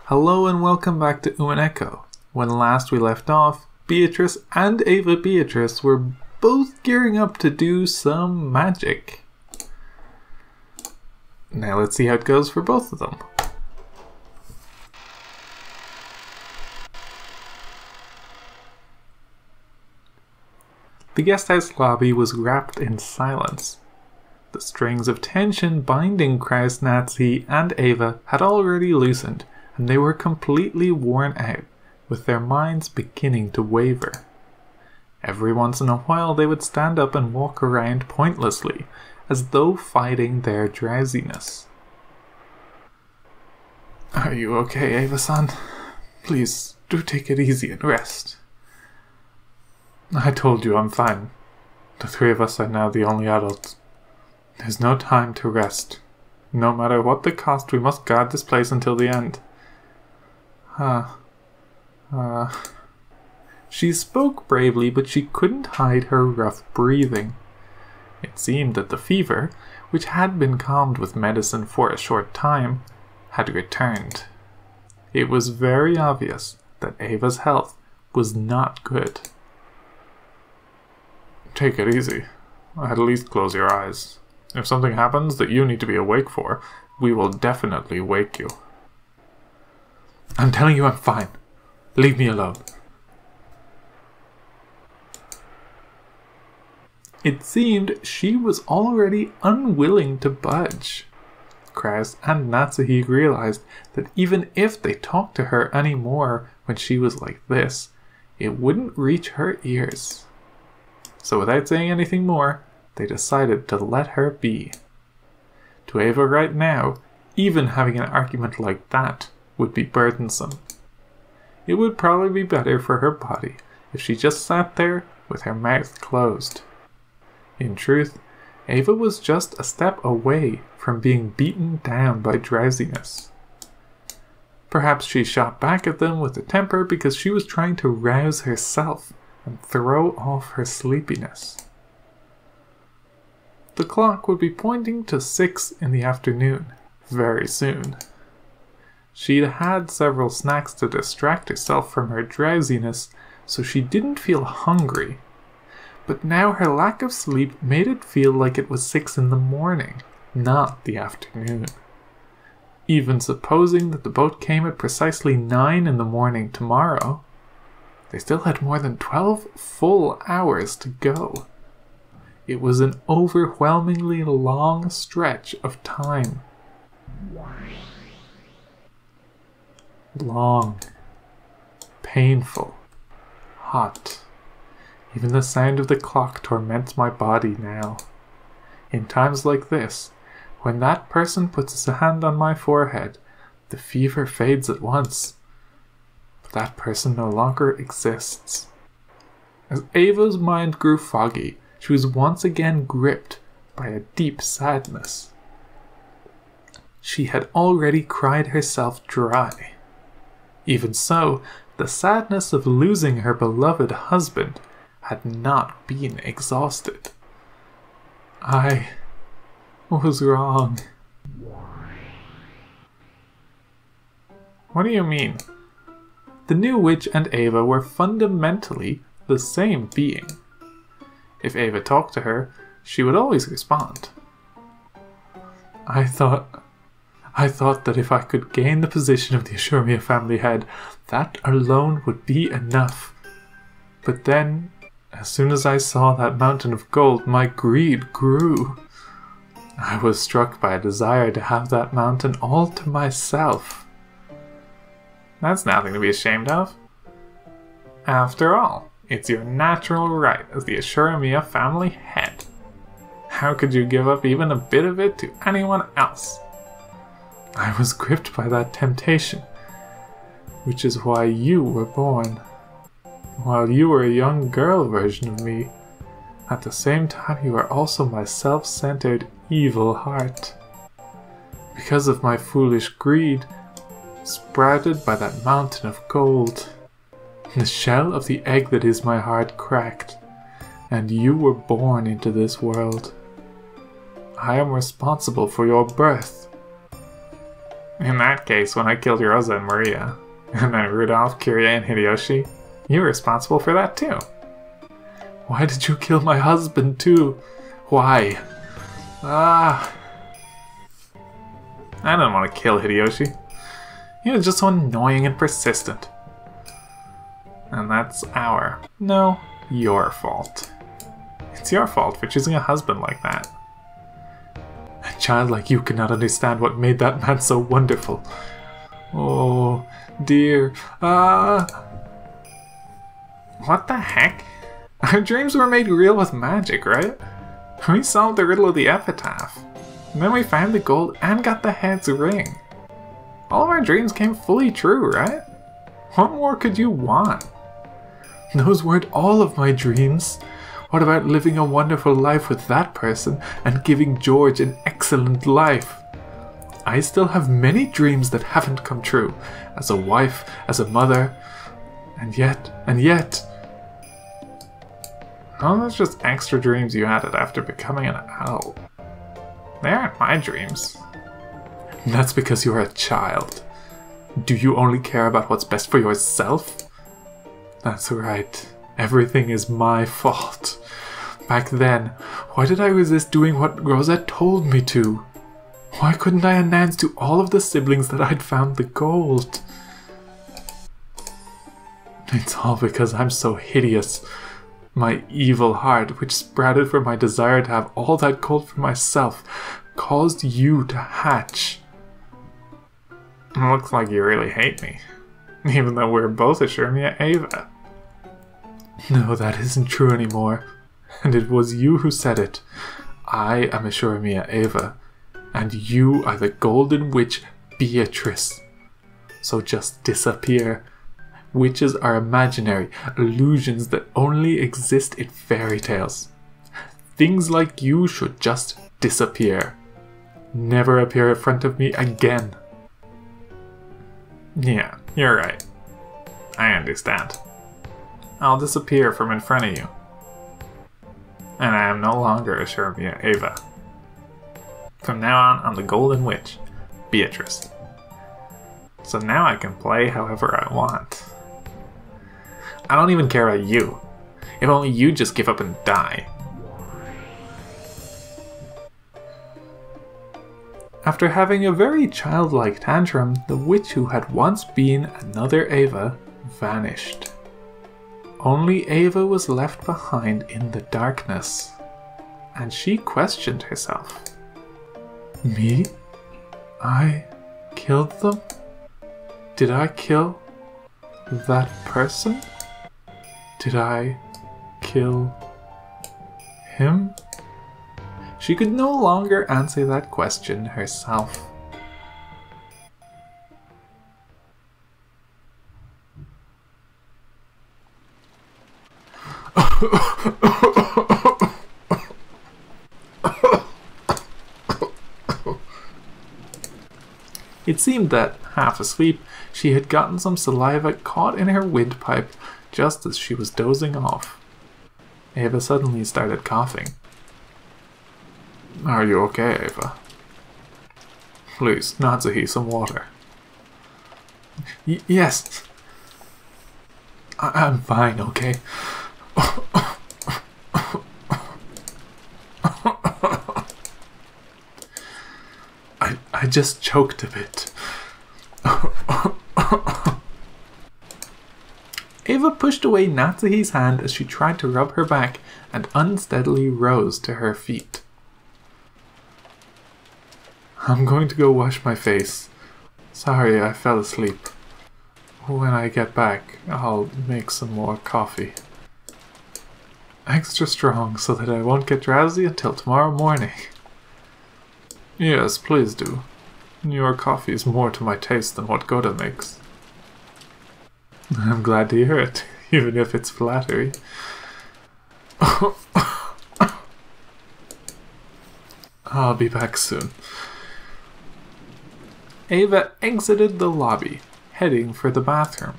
Hello and welcome back to Umineko. When last we left off, Beatrice and Ava Beatrice were both gearing up to do some magic. Now let's see how it goes for both of them. The guesthouse lobby was wrapped in silence. The strings of tension binding Kraus, Nazi, and Ava had already loosened, and they were completely worn out, with their minds beginning to waver. Every once in a while they would stand up and walk around pointlessly, as though fighting their drowsiness. "Are you okay, Ava-san? Please, do take it easy and rest." "I told you I'm fine. The three of us are now the only adults. There's no time to rest. No matter what the cost, we must guard this place until the end." She spoke bravely, but she couldn't hide her rough breathing. It seemed that the fever, which had been calmed with medicine for a short time, had returned. It was very obvious that Ava's health was not good. "Take it easy. At least close your eyes. If something happens that you need to be awake for, we will definitely wake you." "I'm telling you I'm fine. Leave me alone." It seemed she was already unwilling to budge. Kraus and Natsuhi realized that even if they talked to her anymore when she was like this, it wouldn't reach her ears. So without saying anything more, they decided to let her be. To Ava right now, even having an argument like that would be burdensome. It would probably be better for her body if she just sat there with her mouth closed. In truth, Ava was just a step away from being beaten down by drowsiness. Perhaps she shot back at them with a temper because she was trying to rouse herself and throw off her sleepiness. The clock would be pointing to 6 in the afternoon very soon. She'd had several snacks to distract herself from her drowsiness, so she didn't feel hungry. But now her lack of sleep made it feel like it was 6 in the morning, not the afternoon. Even supposing that the boat came at precisely 9 in the morning tomorrow, they still had more than 12 full hours to go. It was an overwhelmingly long stretch of time. Long, painful, hot. Even the sound of the clock torments my body now. In times like this, when that person puts his hand on my forehead, the fever fades at once. But that person no longer exists. As Ava's mind grew foggy, she was once again gripped by a deep sadness. She had already cried herself dry. Even so, the sadness of losing her beloved husband had not been exhausted. I was wrong. What do you mean? The new witch and Ava were fundamentally the same being. If Ava talked to her, she would always respond. I thought that if I could gain the position of the Ashurmia family head, that alone would be enough. But then, as soon as I saw that mountain of gold, my greed grew. I was struck by a desire to have that mountain all to myself. That's nothing to be ashamed of. After all, it's your natural right as the Ashurmia family head. How could you give up even a bit of it to anyone else? I was gripped by that temptation, which is why you were born. While you were a young girl version of me, at the same time you are also my self-centered evil heart. Because of my foolish greed, sprouted by that mountain of gold, the shell of the egg that is my heart cracked, and you were born into this world. I am responsible for your birth. In that case, when I killed Rosa and Maria, and then Rudolph, Kiria, and Hideyoshi, you were responsible for that too. Why did you kill my husband too? Why? I didn't want to kill Hideyoshi. He was just so annoying and persistent. And that's your fault. It's your fault for choosing a husband like that. A child like you cannot understand what made that man so wonderful. Oh, dear. What the heck? Our dreams were made real with magic, right? We solved the riddle of the epitaph. And then we found the gold and got the head's ring. All of our dreams came fully true, right? What more could you want? Those weren't all of my dreams. What about living a wonderful life with that person and giving George an excellent life? I still have many dreams that haven't come true. As a wife, as a mother, and yet... Oh, that's just extra dreams you added after becoming an adult. They aren't my dreams. That's because you're a child. Do you only care about what's best for yourself? That's right. Everything is my fault. Back then, why did I resist doing what Rosa told me to? Why couldn't I announce to all of the siblings that I'd found the gold? It's all because I'm so hideous. My evil heart, which sprouted from my desire to have all that gold for myself, caused you to hatch. It looks like you really hate me, even though we're both assuring me at Ava. No, that isn't true anymore, and it was you who said it. I am Ashuramiya Ava, and you are the Golden Witch Beatrice. So just disappear. Witches are imaginary, illusions that only exist in fairy tales. Things like you should just disappear. Never appear in front of me again. Yeah, you're right. I understand. I'll disappear from in front of you. And I am no longer Ashuramiya Ava. From now on, I'm the Golden Witch, Beatrice. So now I can play however I want. I don't even care about you. If only you just give up and die. After having a very childlike tantrum, the witch who had once been another Ava vanished. Only Ava was left behind in the darkness, and she questioned herself. Me? I killed them? Did I kill that person? Did I kill him? She could no longer answer that question herself. It seemed that, half asleep, she had gotten some saliva caught in her windpipe just as she was dozing off. Ava suddenly started coughing. Are you okay, Ava? Please, Natsuhi, some water. Yes. I'm fine, okay? I just choked a bit. Ava pushed away Natsuhi's hand as she tried to rub her back and unsteadily rose to her feet. I'm going to go wash my face. Sorry, I fell asleep. When I get back, I'll make some more coffee. Extra strong so that I won't get drowsy until tomorrow morning. Yes, please do. Your coffee is more to my taste than what Goda makes. I'm glad to hear it, even if it's flattery. I'll be back soon. Ava exited the lobby, heading for the bathroom.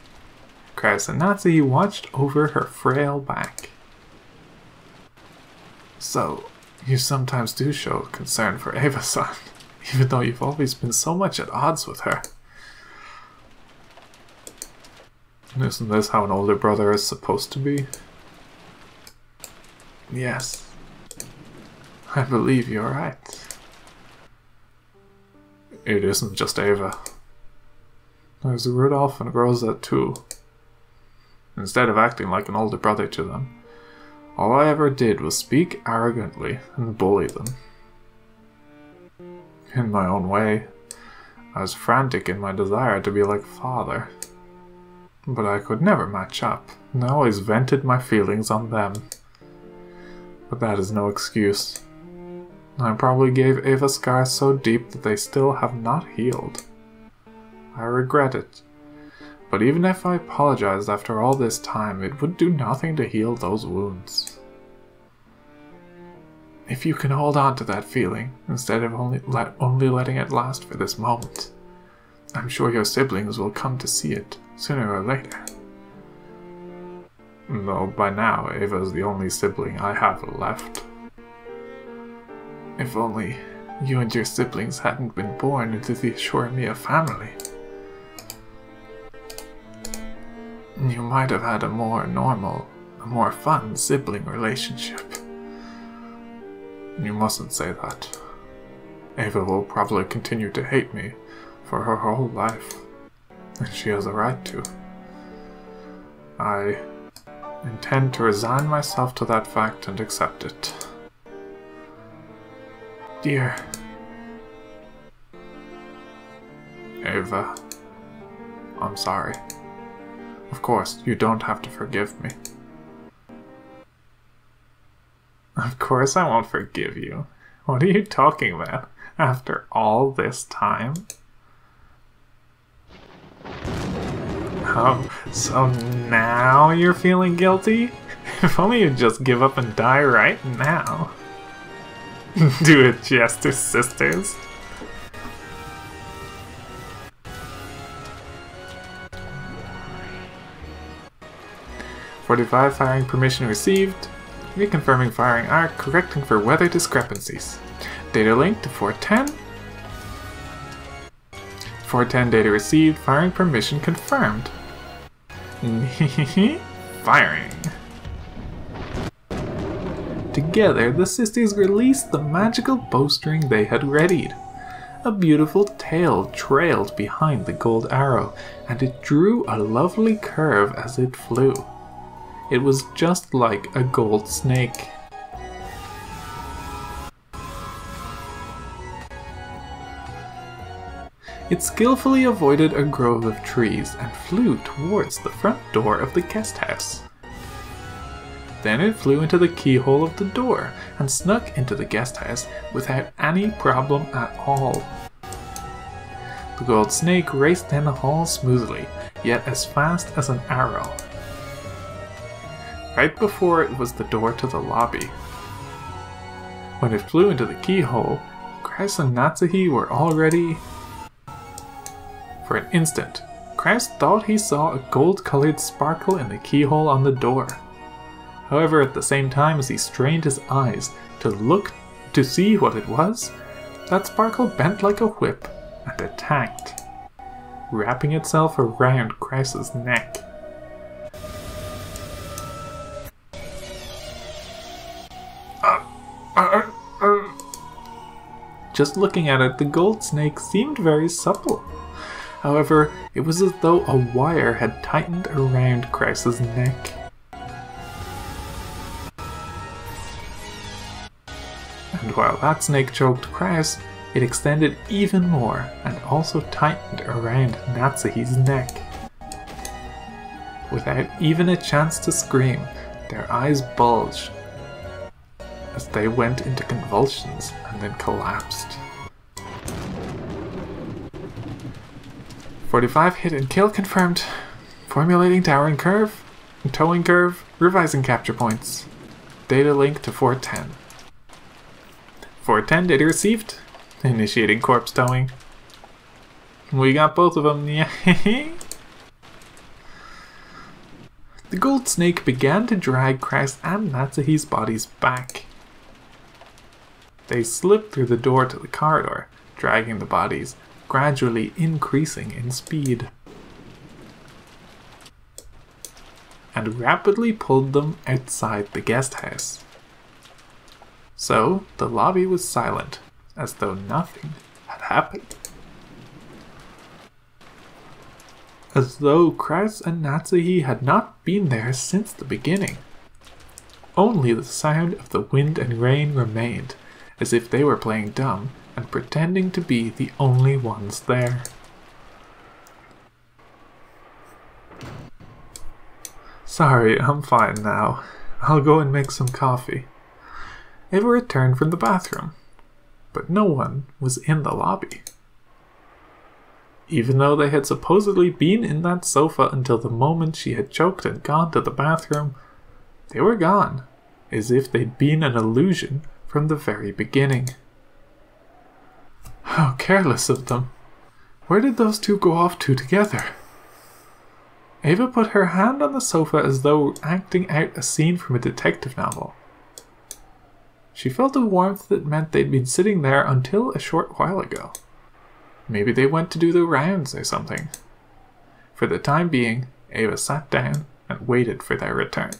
Kraus and Natsuhi watched over her frail back. So, you sometimes do show concern for Ava-san. even though you've always been so much at odds with her. Isn't this how an older brother is supposed to be? Yes, I believe you're right. It isn't just Ava. There's Rudolph and Rosa too. Instead of acting like an older brother to them, all I ever did was speak arrogantly and bully them. In my own way, I was frantic in my desire to be like father. But I could never match up, and I always vented my feelings on them. But that is no excuse. I probably gave Ava scars so deep that they still have not healed. I regret it. But even if I apologized after all this time, it would do nothing to heal those wounds. If you can hold on to that feeling, instead of only letting it last for this moment, I'm sure your siblings will come to see it, sooner or later. Though by now, Ava's the only sibling I have left. If only you and your siblings hadn't been born into the Ashuramia family. You might have had a more normal, a more fun sibling relationship. You mustn't say that. Ava will probably continue to hate me for her whole life, and she has a right to. I intend to resign myself to that fact and accept it. Dear Ava, I'm sorry. Of course, you don't have to forgive me. Of course I won't forgive you. What are you talking about? After all this time? Oh, so now you're feeling guilty? If only you'd just give up and die right now. Do it, Jester sisters. "45 firing permission received. Reconfirming firing arc, correcting for weather discrepancies. Data link to 410. 410 data received, firing permission confirmed." Firing. Together, the sisters released the magical bowstring they had readied. A beautiful tail trailed behind the gold arrow, and it drew a lovely curve as it flew. It was just like a gold snake. It skillfully avoided a grove of trees and flew towards the front door of the guest house. Then it flew into the keyhole of the door and snuck into the guest house without any problem at all. The gold snake raced down the hall smoothly, yet as fast as an arrow. Right before it was the door to the lobby. When it flew into the keyhole, Kraus and Natsuhi were already... For an instant, Kraus thought he saw a gold-colored sparkle in the keyhole on the door. However, at the same time as he strained his eyes to look to see what it was, that sparkle bent like a whip and attacked, wrapping itself around Kraus's neck. Just looking at it, the gold snake seemed very supple. However, it was as though a wire had tightened around Kraus's neck. And while that snake choked Kraus, it extended even more and also tightened around Natsuhi's neck. Without even a chance to scream, their eyes bulged as they went into convulsions and then collapsed. 45 hit and kill confirmed. Formulating towing curve, revising capture points. Data link to 410. 410 data received. Initiating corpse towing. We got both of them. Yay! The gold snake began to drag Kraus and Natsuhi's bodies back. They slipped through the door to the corridor, dragging the bodies, gradually increasing in speed, and rapidly pulled them outside the guest house. So the lobby was silent, as though nothing had happened. As though Kraus and Natsuhi had not been there since the beginning. Only the sound of the wind and rain remained, as if they were playing dumb and pretending to be the only ones there. Sorry, I'm fine now. I'll go and make some coffee. Eva returned from the bathroom, but no one was in the lobby. Even though they had supposedly been in that sofa until the moment she had choked and gone to the bathroom, they were gone, as if they'd been an illusion from the very beginning. How careless of them. Where did those two go off to together? Eva put her hand on the sofa as though acting out a scene from a detective novel. She felt a warmth that meant they'd been sitting there until a short while ago. Maybe they went to do the rounds or something. For the time being, Eva sat down and waited for their return.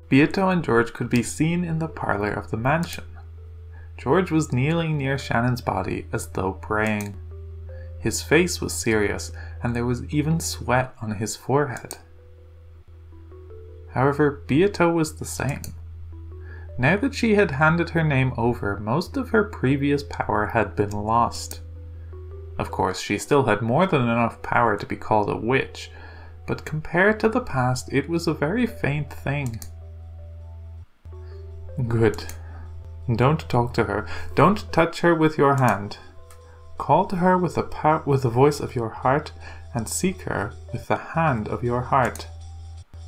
Beato and George could be seen in the parlor of the mansion. George was kneeling near Shannon's body as though praying. His face was serious, and there was even sweat on his forehead. However, Beato was the same. Now that she had handed her name over, most of her previous power had been lost. Of course, she still had more than enough power to be called a witch, but compared to the past, it was a very faint thing. Good. Don't talk to her. Don't touch her with your hand. Call to her with the voice of your heart, and seek her with the hand of your heart.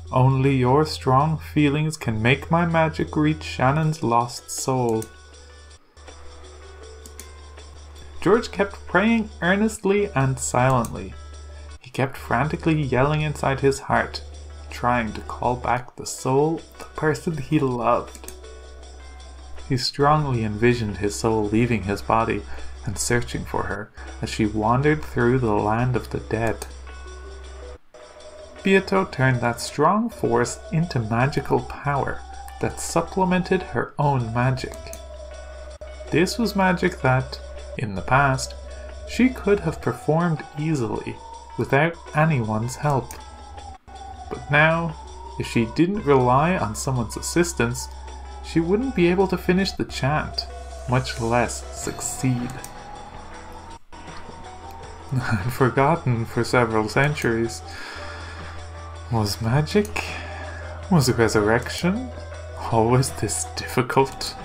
Only your strong feelings can make my magic reach Shannon's lost soul. George kept praying earnestly and silently. He kept frantically yelling inside his heart, trying to call back the soul of the person he loved. He strongly envisioned his soul leaving his body and searching for her as she wandered through the land of the dead. Beato turned that strong force into magical power that supplemented her own magic. This was magic that, in the past, she could have performed easily without anyone's help. But now, if she didn't rely on someone's assistance, she wouldn't be able to finish the chant, much less succeed. I'd forgotten for several centuries. Was magic? Was resurrection always this difficult?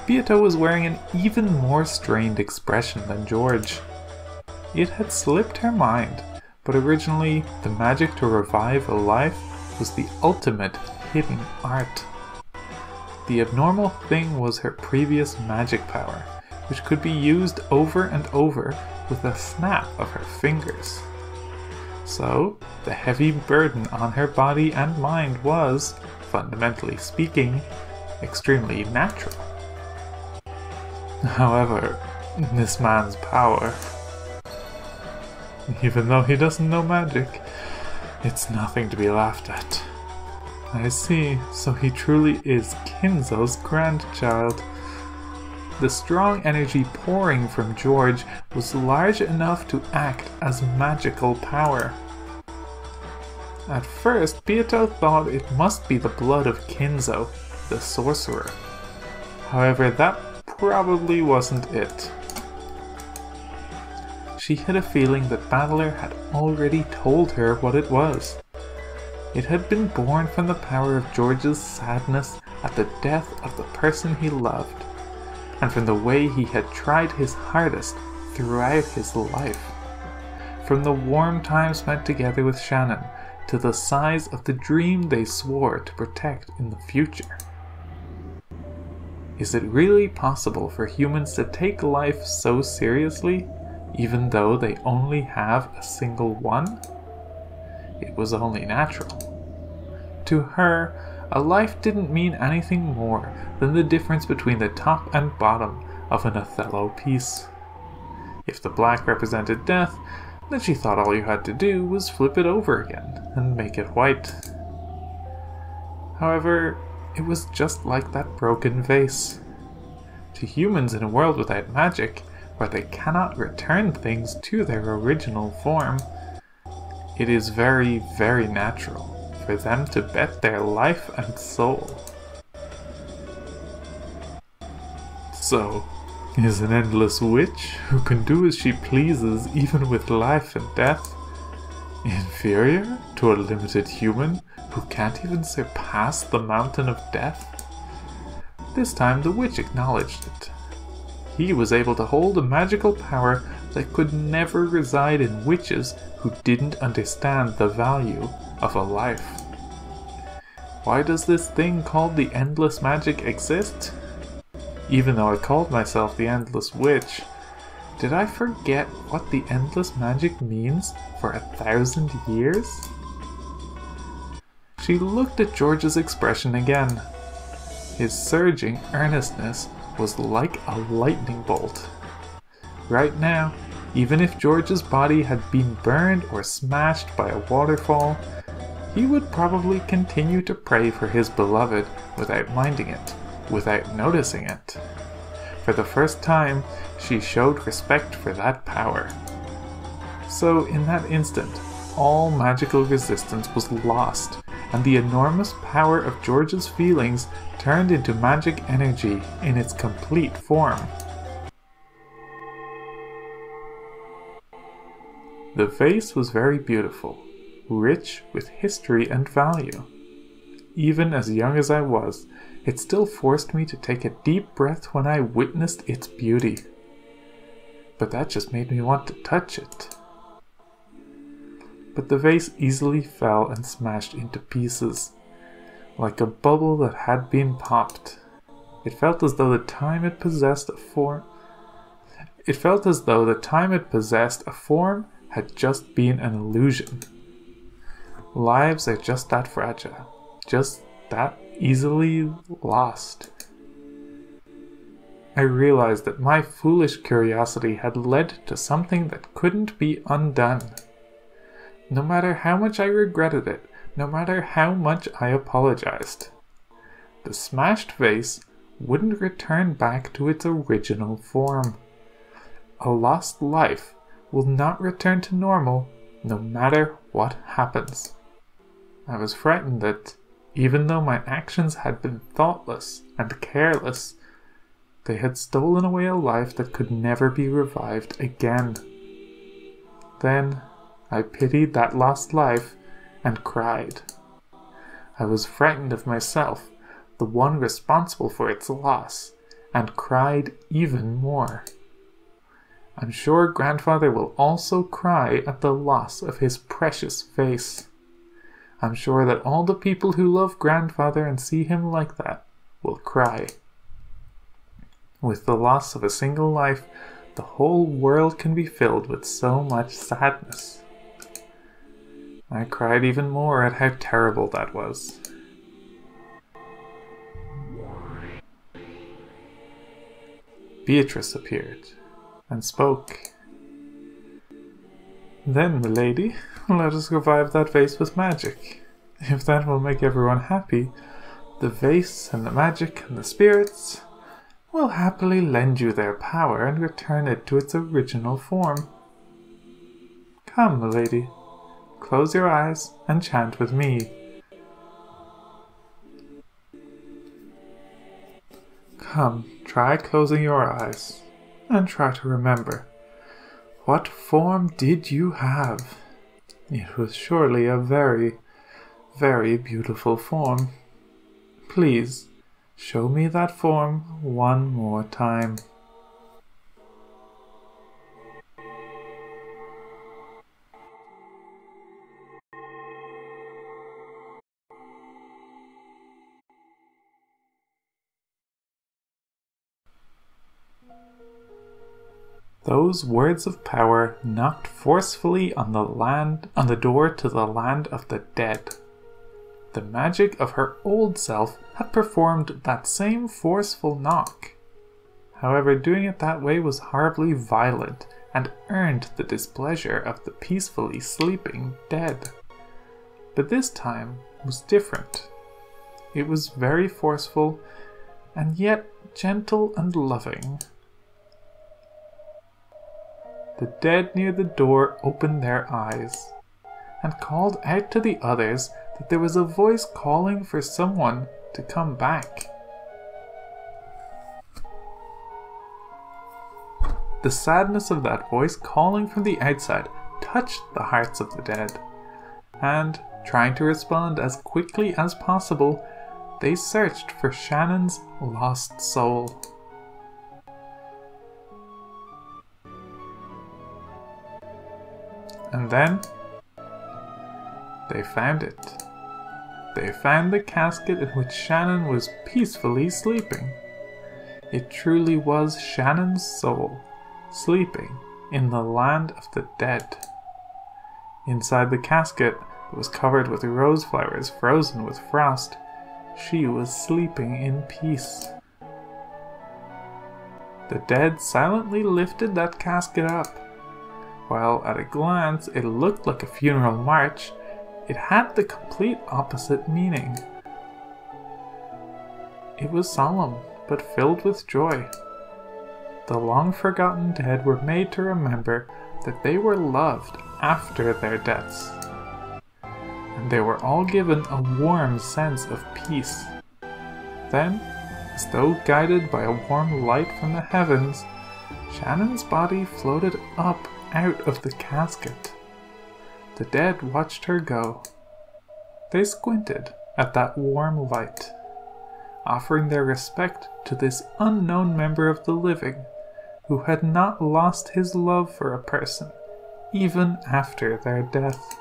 Beato was wearing an even more strained expression than George. It had slipped her mind, but originally the magic to revive a life was the ultimate hidden art. The abnormal thing was her previous magic power, which could be used over and over with a snap of her fingers. So, the heavy burden on her body and mind was, fundamentally speaking, extremely natural. However, this man's power, even though he doesn't know magic, it's nothing to be laughed at. I see, so he truly is Kinzo's grandchild. The strong energy pouring from George was large enough to act as magical power. At first, Beato thought it must be the blood of Kinzo, the sorcerer. However, that probably wasn't it. She had a feeling that Battler had already told her what it was. It had been born from the power of George's sadness at the death of the person he loved, and from the way he had tried his hardest throughout his life. From the warm time spent together with Shannon, to the size of the dream they swore to protect in the future. Is it really possible for humans to take life so seriously, even though they only have a single one? It was only natural. To her, a life didn't mean anything more than the difference between the top and bottom of an Othello piece. If the black represented death, then she thought all you had to do was flip it over again and make it white. However, it was just like that broken vase. To humans in a world without magic, where they cannot return things to their original form, it is very, very natural for them to bet their life and soul. So, is an endless witch who can do as she pleases even with life and death inferior to a limited human who can't even surpass the mountain of death? This time the witch acknowledged it. He was able to hold a magical power that could never reside in witches who didn't understand the value of a life. Why does this thing called the endless magic exist? Even though I called myself the Endless Witch, did I forget what the endless magic means for 1,000 years? She looked at George's expression again. His surging earnestness was like a lightning bolt. Right now, even if George's body had been burned or smashed by a waterfall, he would probably continue to pray for his beloved without minding it, without noticing it. For the first time, she showed respect for that power. So in that instant, all magical resistance was lost, and the enormous power of George's feelings turned into magic energy in its complete form. The vase was very beautiful, rich with history and value. Even as young as I was, it still forced me to take a deep breath when I witnessed its beauty. But that just made me want to touch it. But the vase easily fell and smashed into pieces, like a bubble that had been popped. It felt as though the time it possessed a form had just been an illusion. Lives are just that fragile, just that easily lost. I realized that my foolish curiosity had led to something that couldn't be undone. No matter how much I regretted it, no matter how much I apologized, the smashed vase wouldn't return back to its original form. A lost life will not return to normal no matter what happens. I was frightened that, even though my actions had been thoughtless and careless, they had stolen away a life that could never be revived again. Then I pitied that lost life and cried. I was frightened of myself, the one responsible for its loss, and cried even more. I'm sure Grandfather will also cry at the loss of his precious vase. I'm sure that all the people who love Grandfather and see him like that will cry. With the loss of a single life, the whole world can be filled with so much sadness. I cried even more at how terrible that was. Beatrice appeared and spoke. Then, milady, let us revive that vase with magic. If that will make everyone happy, the vase and the magic and the spirits will happily lend you their power and return it to its original form. Come, milady, close your eyes and chant with me. Come, try closing your eyes and try to remember. What form did you have? It was surely a very, very beautiful form. Please, show me that form one more time. Those words of power knocked forcefully on the door to the land of the dead. The magic of her old self had performed that same forceful knock. However, doing it that way was horribly violent and earned the displeasure of the peacefully sleeping dead. But this time was different. It was very forceful and yet gentle and loving. The dead near the door opened their eyes and called out to the others that there was a voice calling for someone to come back. The sadness of that voice calling from the outside touched the hearts of the dead, and, trying to respond as quickly as possible, they searched for Shannon's lost soul. And then they found it. They found the casket in which Shannon was peacefully sleeping. It truly was Shannon's soul, sleeping in the land of the dead. Inside the casket, that was covered with rose flowers frozen with frost, she was sleeping in peace. The dead silently lifted that casket up. While at a glance it looked like a funeral march, it had the complete opposite meaning. It was solemn, but filled with joy. The long-forgotten dead were made to remember that they were loved after their deaths, and they were all given a warm sense of peace. Then, as though guided by a warm light from the heavens, Shannon's body floated up out of the casket. The dead watched her go. They squinted at that warm light, offering their respect to this unknown member of the living, who had not lost his love for a person, even after their death.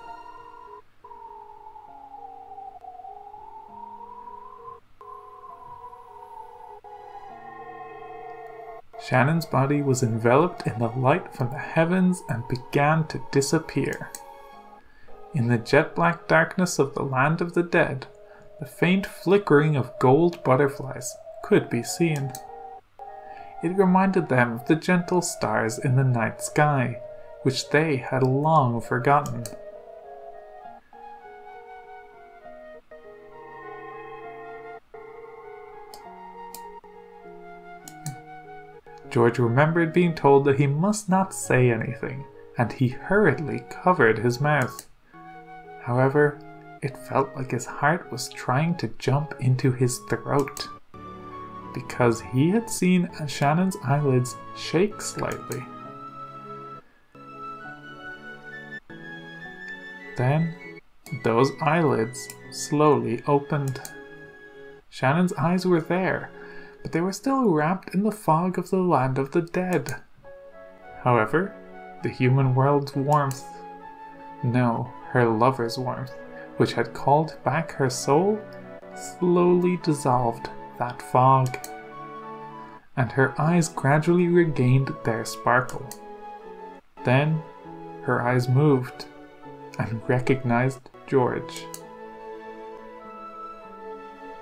Shannon's body was enveloped in the light from the heavens and began to disappear. In the jet-black darkness of the land of the dead, the faint flickering of gold butterflies could be seen. It reminded them of the gentle stars in the night sky, which they had long forgotten. George remembered being told that he must not say anything, and he hurriedly covered his mouth. However, it felt like his heart was trying to jump into his throat, because he had seen Shannon's eyelids shake slightly. Then, those eyelids slowly opened. Shannon's eyes were there, but they were still wrapped in the fog of the land of the dead. However, the human world's warmth, no, her lover's warmth, which had called back her soul, slowly dissolved that fog, and her eyes gradually regained their sparkle. Then, her eyes moved, and recognized George.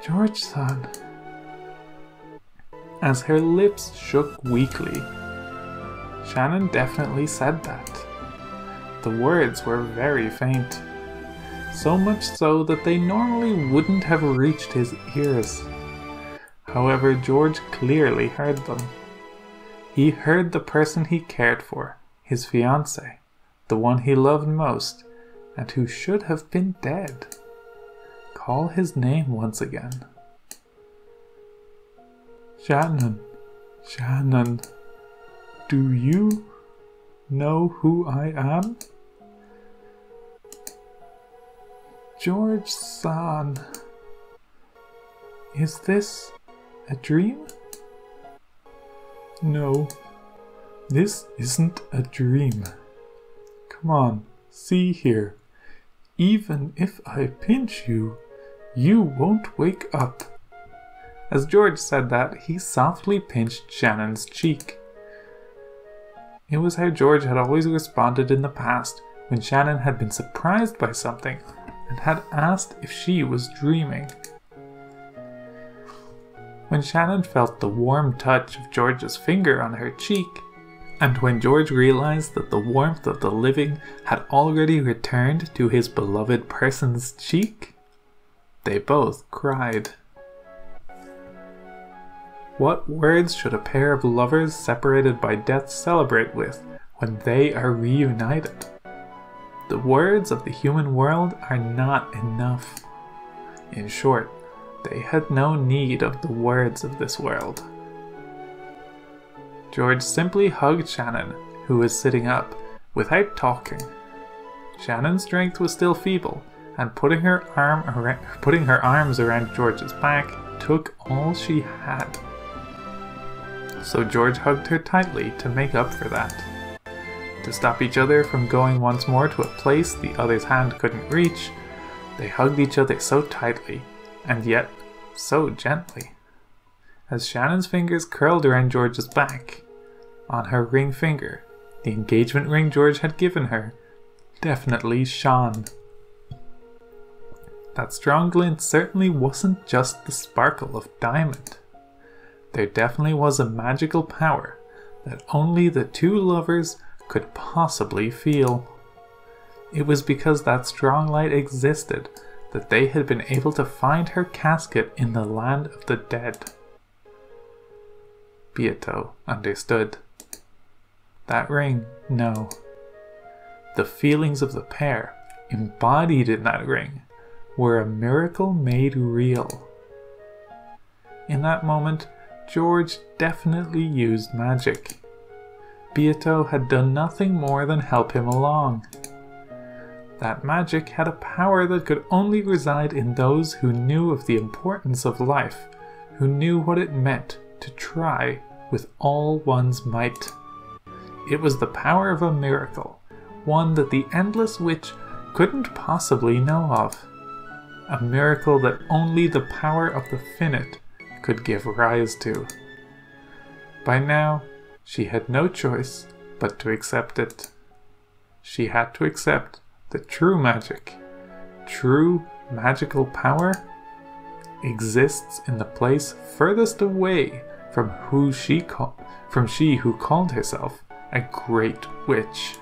George-san. As her lips shook weakly, Shannon definitely said that. The words were very faint, so much so that they normally wouldn't have reached his ears. However, George clearly heard them. He heard the person he cared for, his fiancée, the one he loved most, and who should have been dead, call his name once again. Shannon, Shannon, do you know who I am? George-san, is this a dream? No, this isn't a dream. Come on, see here. Even if I pinch you, you won't wake up. As George said that, he softly pinched Shannon's cheek. It was how George had always responded in the past when Shannon had been surprised by something and had asked if she was dreaming. When Shannon felt the warm touch of George's finger on her cheek, and when George realized that the warmth of the living had already returned to his beloved person's cheek, they both cried. What words should a pair of lovers separated by death celebrate with when they are reunited? The words of the human world are not enough. In short, they had no need of the words of this world. George simply hugged Shannon, who was sitting up, without talking. Shannon's strength was still feeble, and putting her arms around George's back took all she had. So George hugged her tightly to make up for that. To stop each other from going once more to a place the other's hand couldn't reach, they hugged each other so tightly, and yet so gently. As Shannon's fingers curled around George's back, on her ring finger, the engagement ring George had given her definitely shone. That strong glint certainly wasn't just the sparkle of diamond. There definitely was a magical power that only the two lovers could possibly feel. It was because that strong light existed that they had been able to find her casket in the land of the dead. Beato understood. That ring, no. The feelings of the pair, embodied in that ring, were a miracle made real. In that moment, George definitely used magic. Beato had done nothing more than help him along. That magic had a power that could only reside in those who knew of the importance of life, who knew what it meant to try with all one's might. It was the power of a miracle, one that the Endless Witch couldn't possibly know of. A miracle that only the power of the finite could give rise to. By now, she had no choice but to accept it. She had to accept that true magic, true magical power, exists in the place furthest away from she who called herself a great witch.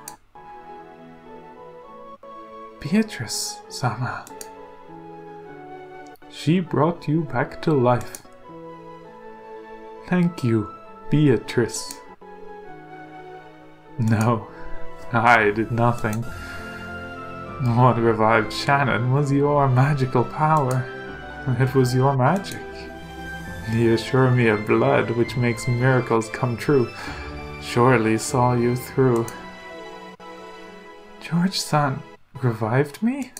Beatrice-sama. She brought you back to life. Thank you, Beatrice. No, I did nothing. What revived Shannon was your magical power. It was your magic. The assure me of blood which makes miracles come true surely saw you through. George-san revived me?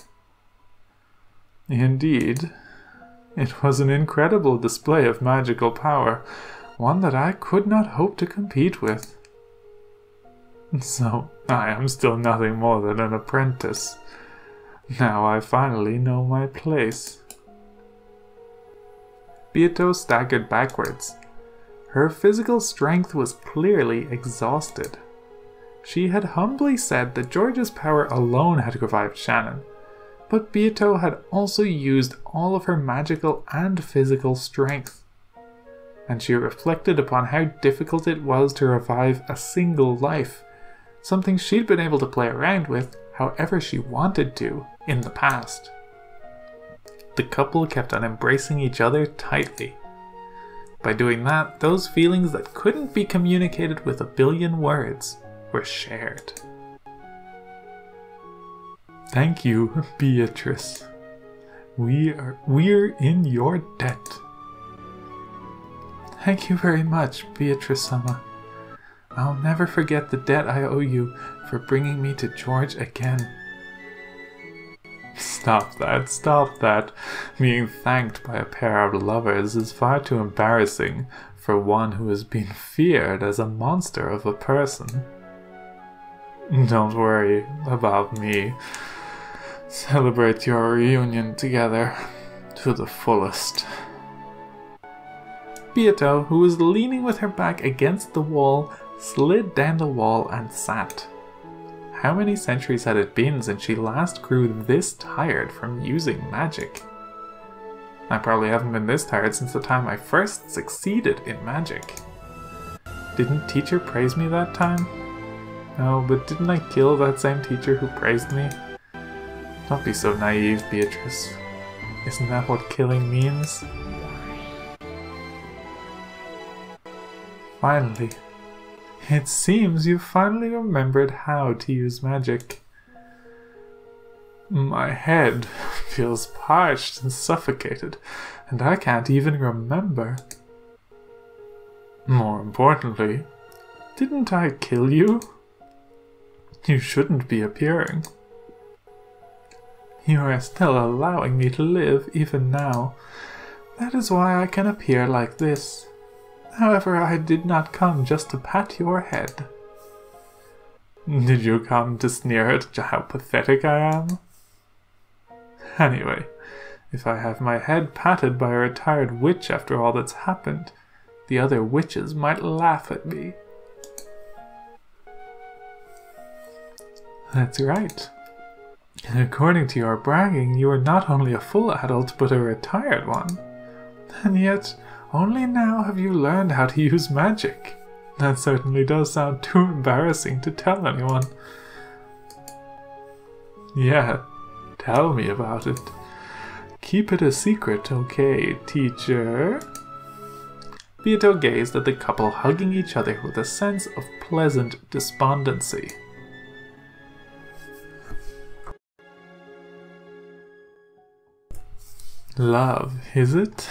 Indeed. It was an incredible display of magical power, one that I could not hope to compete with. So, I am still nothing more than an apprentice. Now I finally know my place. Beato staggered backwards. Her physical strength was clearly exhausted. She had humbly said that George's power alone had revived Shannon, but Beato had also used all of her magical and physical strength. And she reflected upon how difficult it was to revive a single life, something she'd been able to play around with however she wanted to in the past. The couple kept on embracing each other tightly. By doing that, those feelings that couldn't be communicated with a billion words were shared. Thank you, Beatrice. We're in your debt. Thank you very much, Beatrice-sama. I'll never forget the debt I owe you for bringing me to George again. Stop that. Being thanked by a pair of lovers is far too embarrassing for one who has been feared as a monster of a person. Don't worry about me. Celebrate your reunion together to the fullest. Beato, who was leaning with her back against the wall, slid down the wall and sat. How many centuries had it been since she last grew this tired from using magic? I probably haven't been this tired since the time I first succeeded in magic. Didn't teacher praise me that time? No, but didn't I kill that same teacher who praised me? Don't be so naive, Beatrice. Isn't that what killing means? Finally. It seems you've finally remembered how to use magic. My head feels parched and suffocated, and I can't even remember. More importantly, didn't I kill you? You shouldn't be appearing. You are still allowing me to live even now. That is why I can appear like this. However, I did not come just to pat your head. Did you come to sneer at how pathetic I am? Anyway, if I have my head patted by a retired witch after all that's happened, the other witches might laugh at me. That's right. According to your bragging, you are not only a full adult, but a retired one. And yet, only now have you learned how to use magic. That certainly does sound too embarrassing to tell anyone. Yeah, tell me about it. Keep it a secret, okay, teacher? Beato gazed at the couple hugging each other with a sense of pleasant despondency. Love, is it?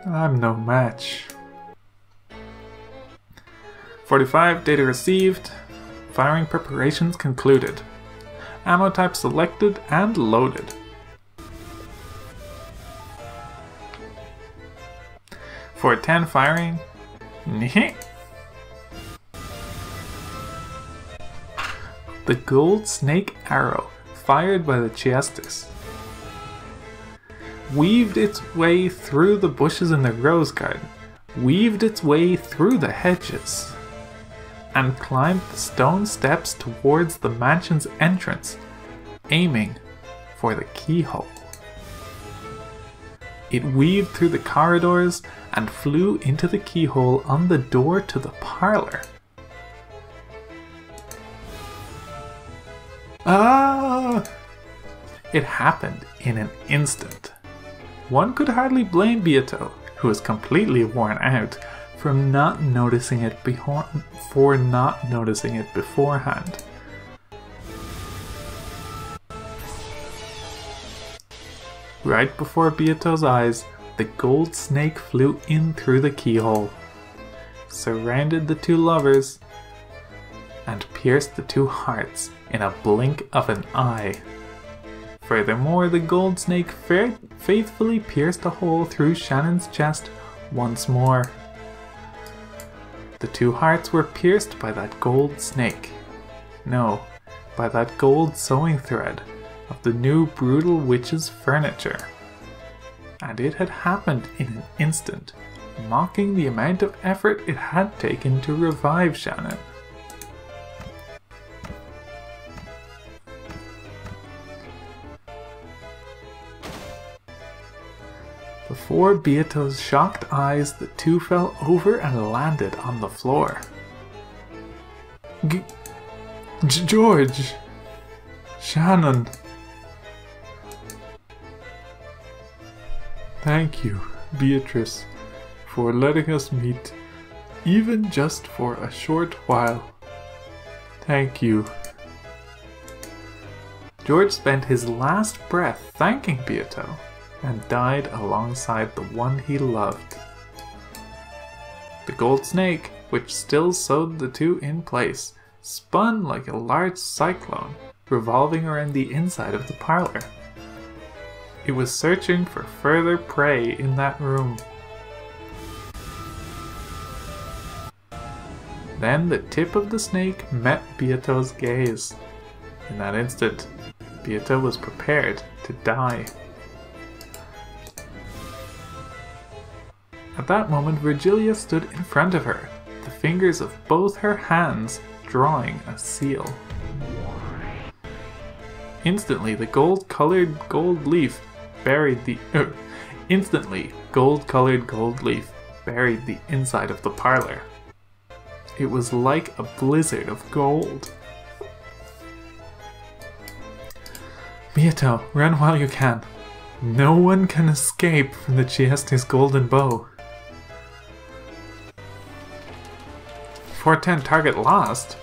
I'm no match. 45, data received. Firing preparations concluded. Ammo type selected and loaded. For 10 firing. The gold snake arrow, fired by the Chiestis, weaved its way through the bushes in the rose garden, weaved its way through the hedges, and climbed the stone steps towards the mansion's entrance, aiming for the keyhole. It weaved through the corridors and flew into the keyhole on the door to the parlor. Ah! It happened in an instant. One could hardly blame Beato, who was completely worn out, for not noticing it beforehand. Right before Beato's eyes, the gold snake flew in through the keyhole, surrounded the two lovers, and pierced the two hearts in a blink of an eye. Furthermore, the gold snake faithfully pierced a hole through Shannon's chest once more. The two hearts were pierced by that gold snake. No, by that gold sewing thread of the new brutal witch's furniture. And it had happened in an instant, mocking the amount of effort it had taken to revive Shannon. Before Beato's shocked eyes, the two fell over and landed on the floor. George! Shannon! Thank you, Beatrice, for letting us meet, even just for a short while. Thank you. George spent his last breath thanking Beato, and died alongside the one he loved. The gold snake, which still sewed the two in place, spun like a large cyclone, revolving around the inside of the parlor. It was searching for further prey in that room. Then the tip of the snake met Beato's gaze. In that instant, Beato was prepared to die. At that moment, Virgilia stood in front of her, the fingers of both her hands drawing a seal. Instantly, the gold-colored gold leaf buried the inside of the parlor. It was like a blizzard of gold. Beato, run while you can. No one can escape from the Chiesti's golden bow. 410 target lost?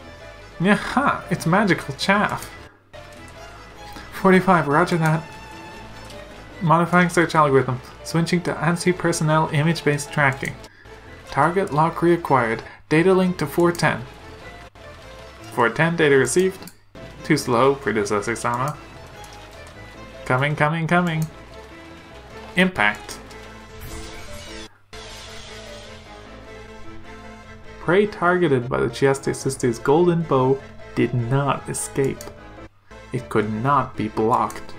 Yaha, it's magical chaff. 45, roger that. Modifying search algorithm. Switching to ANSI personnel image-based tracking. Target lock reacquired. Data link to 410. 410 data received. Too slow, predecessor-sama. Coming, coming, coming. Impact. Prey targeted by the Chiesti sisters' golden bow did not escape. It could not be blocked.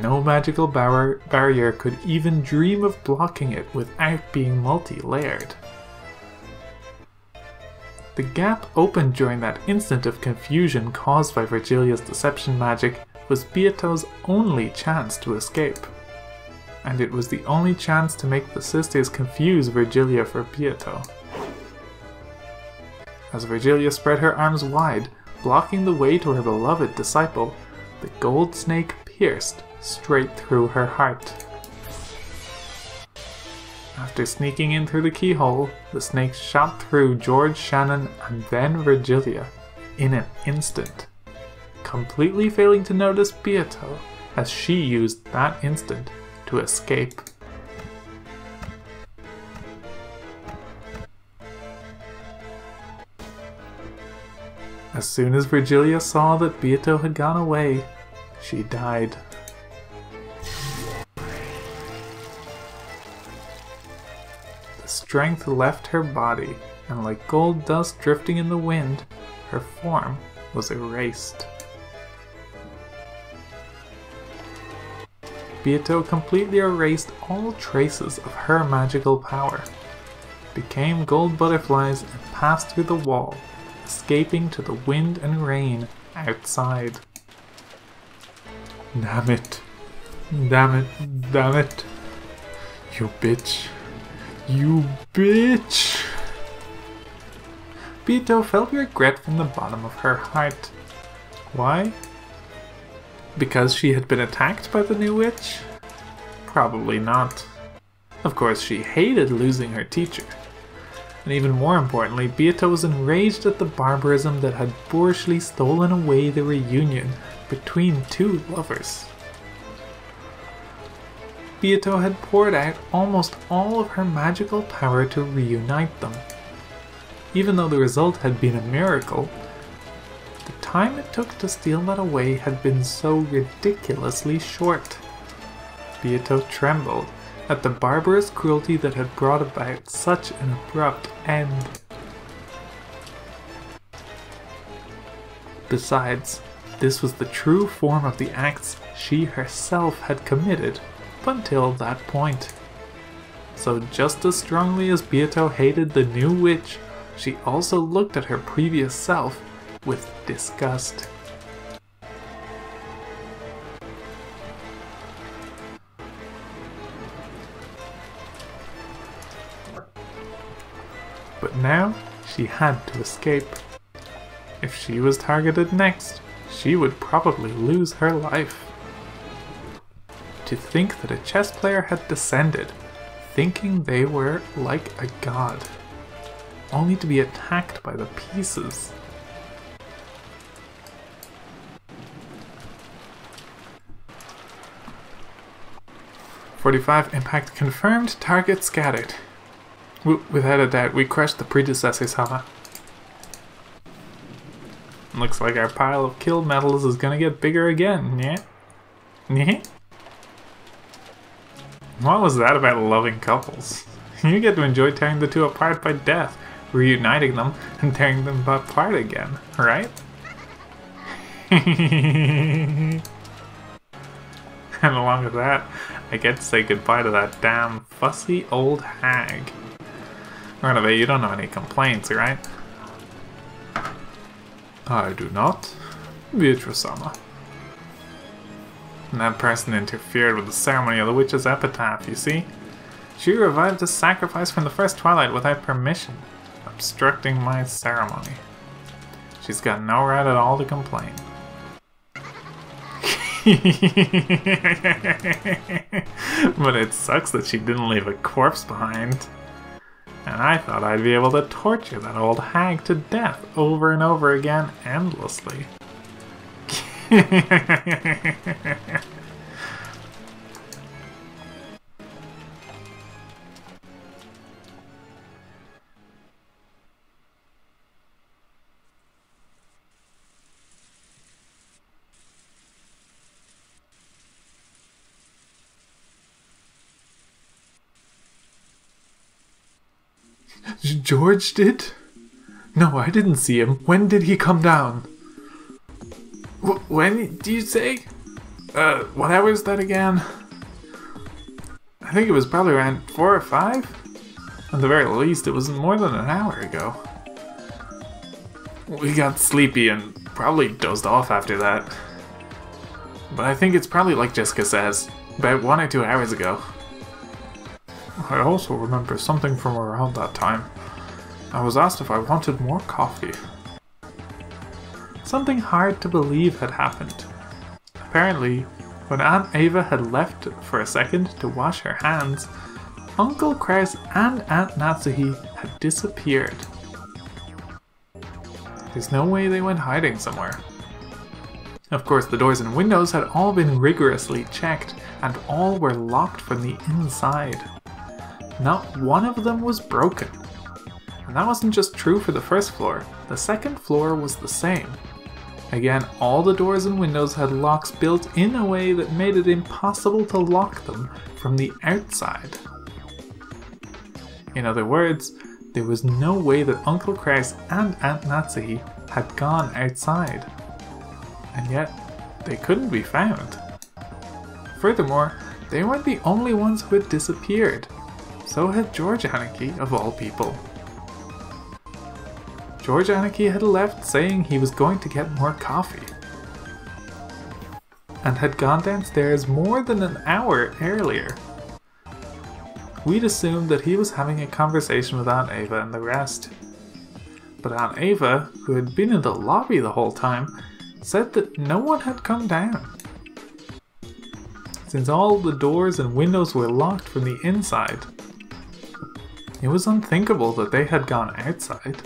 No magical barrier could even dream of blocking it without being multi-layered. The gap opened during that instant of confusion caused by Virgilia's deception magic was Beato's only chance to escape. And it was the only chance to make the sisters confuse Virgilia for Beato. As Virgilia spread her arms wide, blocking the way to her beloved disciple, the gold snake pierced straight through her heart. After sneaking in through the keyhole, the snake shot through George, Shannon, and then Virgilia in an instant, completely failing to notice Beato as she used that instant to escape. As soon as Virgilia saw that Beato had gone away, she died. The strength left her body, and like gold dust drifting in the wind, her form was erased. Beato completely erased all traces of her magical power, became gold butterflies and passed through the wall, escaping to the wind and rain outside. Damn it. Damn it. Damn it. You bitch. You bitch. Beato felt regret from the bottom of her heart. Why? Because she had been attacked by the new witch? Probably not. Of course, she hated losing her teacher. And even more importantly, Beato was enraged at the barbarism that had boorishly stolen away the reunion between two lovers. Beato had poured out almost all of her magical power to reunite them. Even though the result had been a miracle, the time it took to steal that away had been so ridiculously short. Beato trembled at the barbarous cruelty that had brought about such an abrupt end. Besides, this was the true form of the acts she herself had committed up until that point. So just as strongly as Beato hated the new witch, she also looked at her previous self with disgust. But now, she had to escape. If she was targeted next, she would probably lose her life. To think that a chess player had descended, thinking they were like a god, only to be attacked by the pieces. "45 impact confirmed, target scattered. Without a doubt, we crushed the predecessor-sama. Looks like our pile of kill medals is gonna get bigger again, yeah? Yeah? What was that about loving couples? You get to enjoy tearing the two apart by death, reuniting them, and tearing them apart again, right? And along with that, I get to say goodbye to that damn fussy old hag. Renove, you don't have any complaints, right? I do not. Beatrice-sama. And that person interfered with the ceremony of the witch's epitaph, you see? She revived a sacrifice from the first twilight without permission, obstructing my ceremony. She's got no right at all to complain. But it sucks that she didn't leave a corpse behind. And I thought I'd be able to torture that old hag to death over and over again endlessly. George did? No, I didn't see him. When did he come down? When do you say? What hour is that again? I think it was probably around 4 or 5? At the very least, it was more than an hour ago. We got sleepy and probably dozed off after that. But I think it's probably like Jessica says, about 1 or 2 hours ago. I also remember something from around that time. I was asked if I wanted more coffee. Something hard to believe had happened. Apparently, when Aunt Ava had left for a second to wash her hands, Uncle Kraus and Aunt Natsuhi had disappeared. There's no way they went hiding somewhere. Of course, the doors and windows had all been rigorously checked, and all were locked from the inside. Not one of them was broken. And that wasn't just true for the first floor, the second floor was the same. Again, all the doors and windows had locks built in a way that made it impossible to lock them from the outside. In other words, there was no way that Uncle Kraus and Aunt Natsuhi had gone outside. And yet, they couldn't be found. Furthermore, they weren't the only ones who had disappeared. So had George Anarchy, of all people. George Anarchy had left saying he was going to get more coffee. And had gone downstairs more than an hour earlier. We'd assumed that he was having a conversation with Aunt Ava and the rest. But Aunt Ava, who had been in the lobby the whole time, said that no one had come down. Since all the doors and windows were locked from the inside, it was unthinkable that they had gone outside.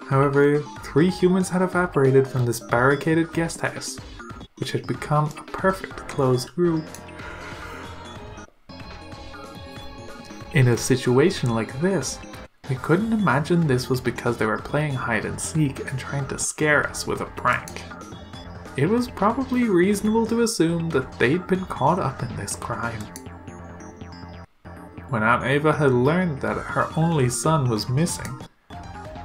However, 3 humans had evaporated from this barricaded guest house, which had become a perfect closed group. In a situation like this, we couldn't imagine this was because they were playing hide and seek and trying to scare us with a prank. It was probably reasonable to assume that they'd been caught up in this crime. When Aunt Ava had learned that her only son was missing,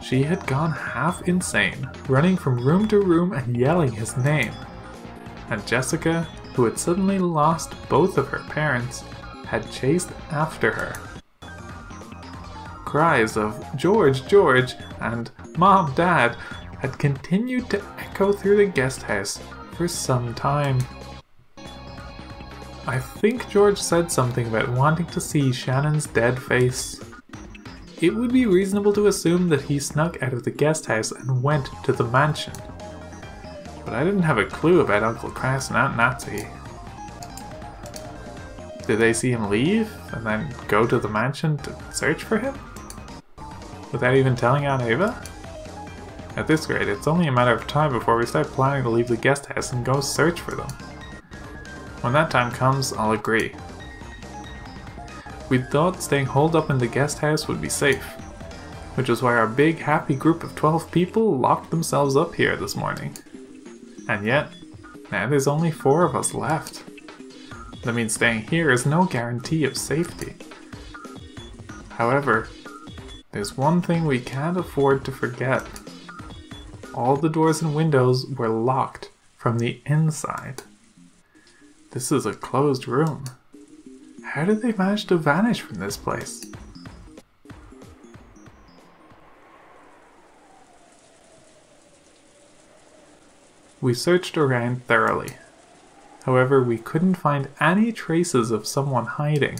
she had gone half insane, running from room to room and yelling his name. And Jessica, who had suddenly lost both of her parents, had chased after her. Cries of "George, George" and "Mom, Dad" had continued to echo through the guest house for some time. I think George said something about wanting to see Shannon's dead face. It would be reasonable to assume that he snuck out of the guest house and went to the mansion. But I didn't have a clue about Uncle Kraus and Aunt Natsuhi. Did they see him leave and then go to the mansion to search for him? Without even telling Aunt Ava? At this rate, it's only a matter of time before we start planning to leave the guest house and go search for them. When that time comes, I'll agree. We'd thought staying holed up in the guest house would be safe, which is why our big happy group of 12 people locked themselves up here this morning. And yet, now there's only 4 of us left. That means staying here is no guarantee of safety. However, there's one thing we can't afford to forget. All the doors and windows were locked from the inside. This is a closed room. How did they manage to vanish from this place? We searched around thoroughly. However, we couldn't find any traces of someone hiding.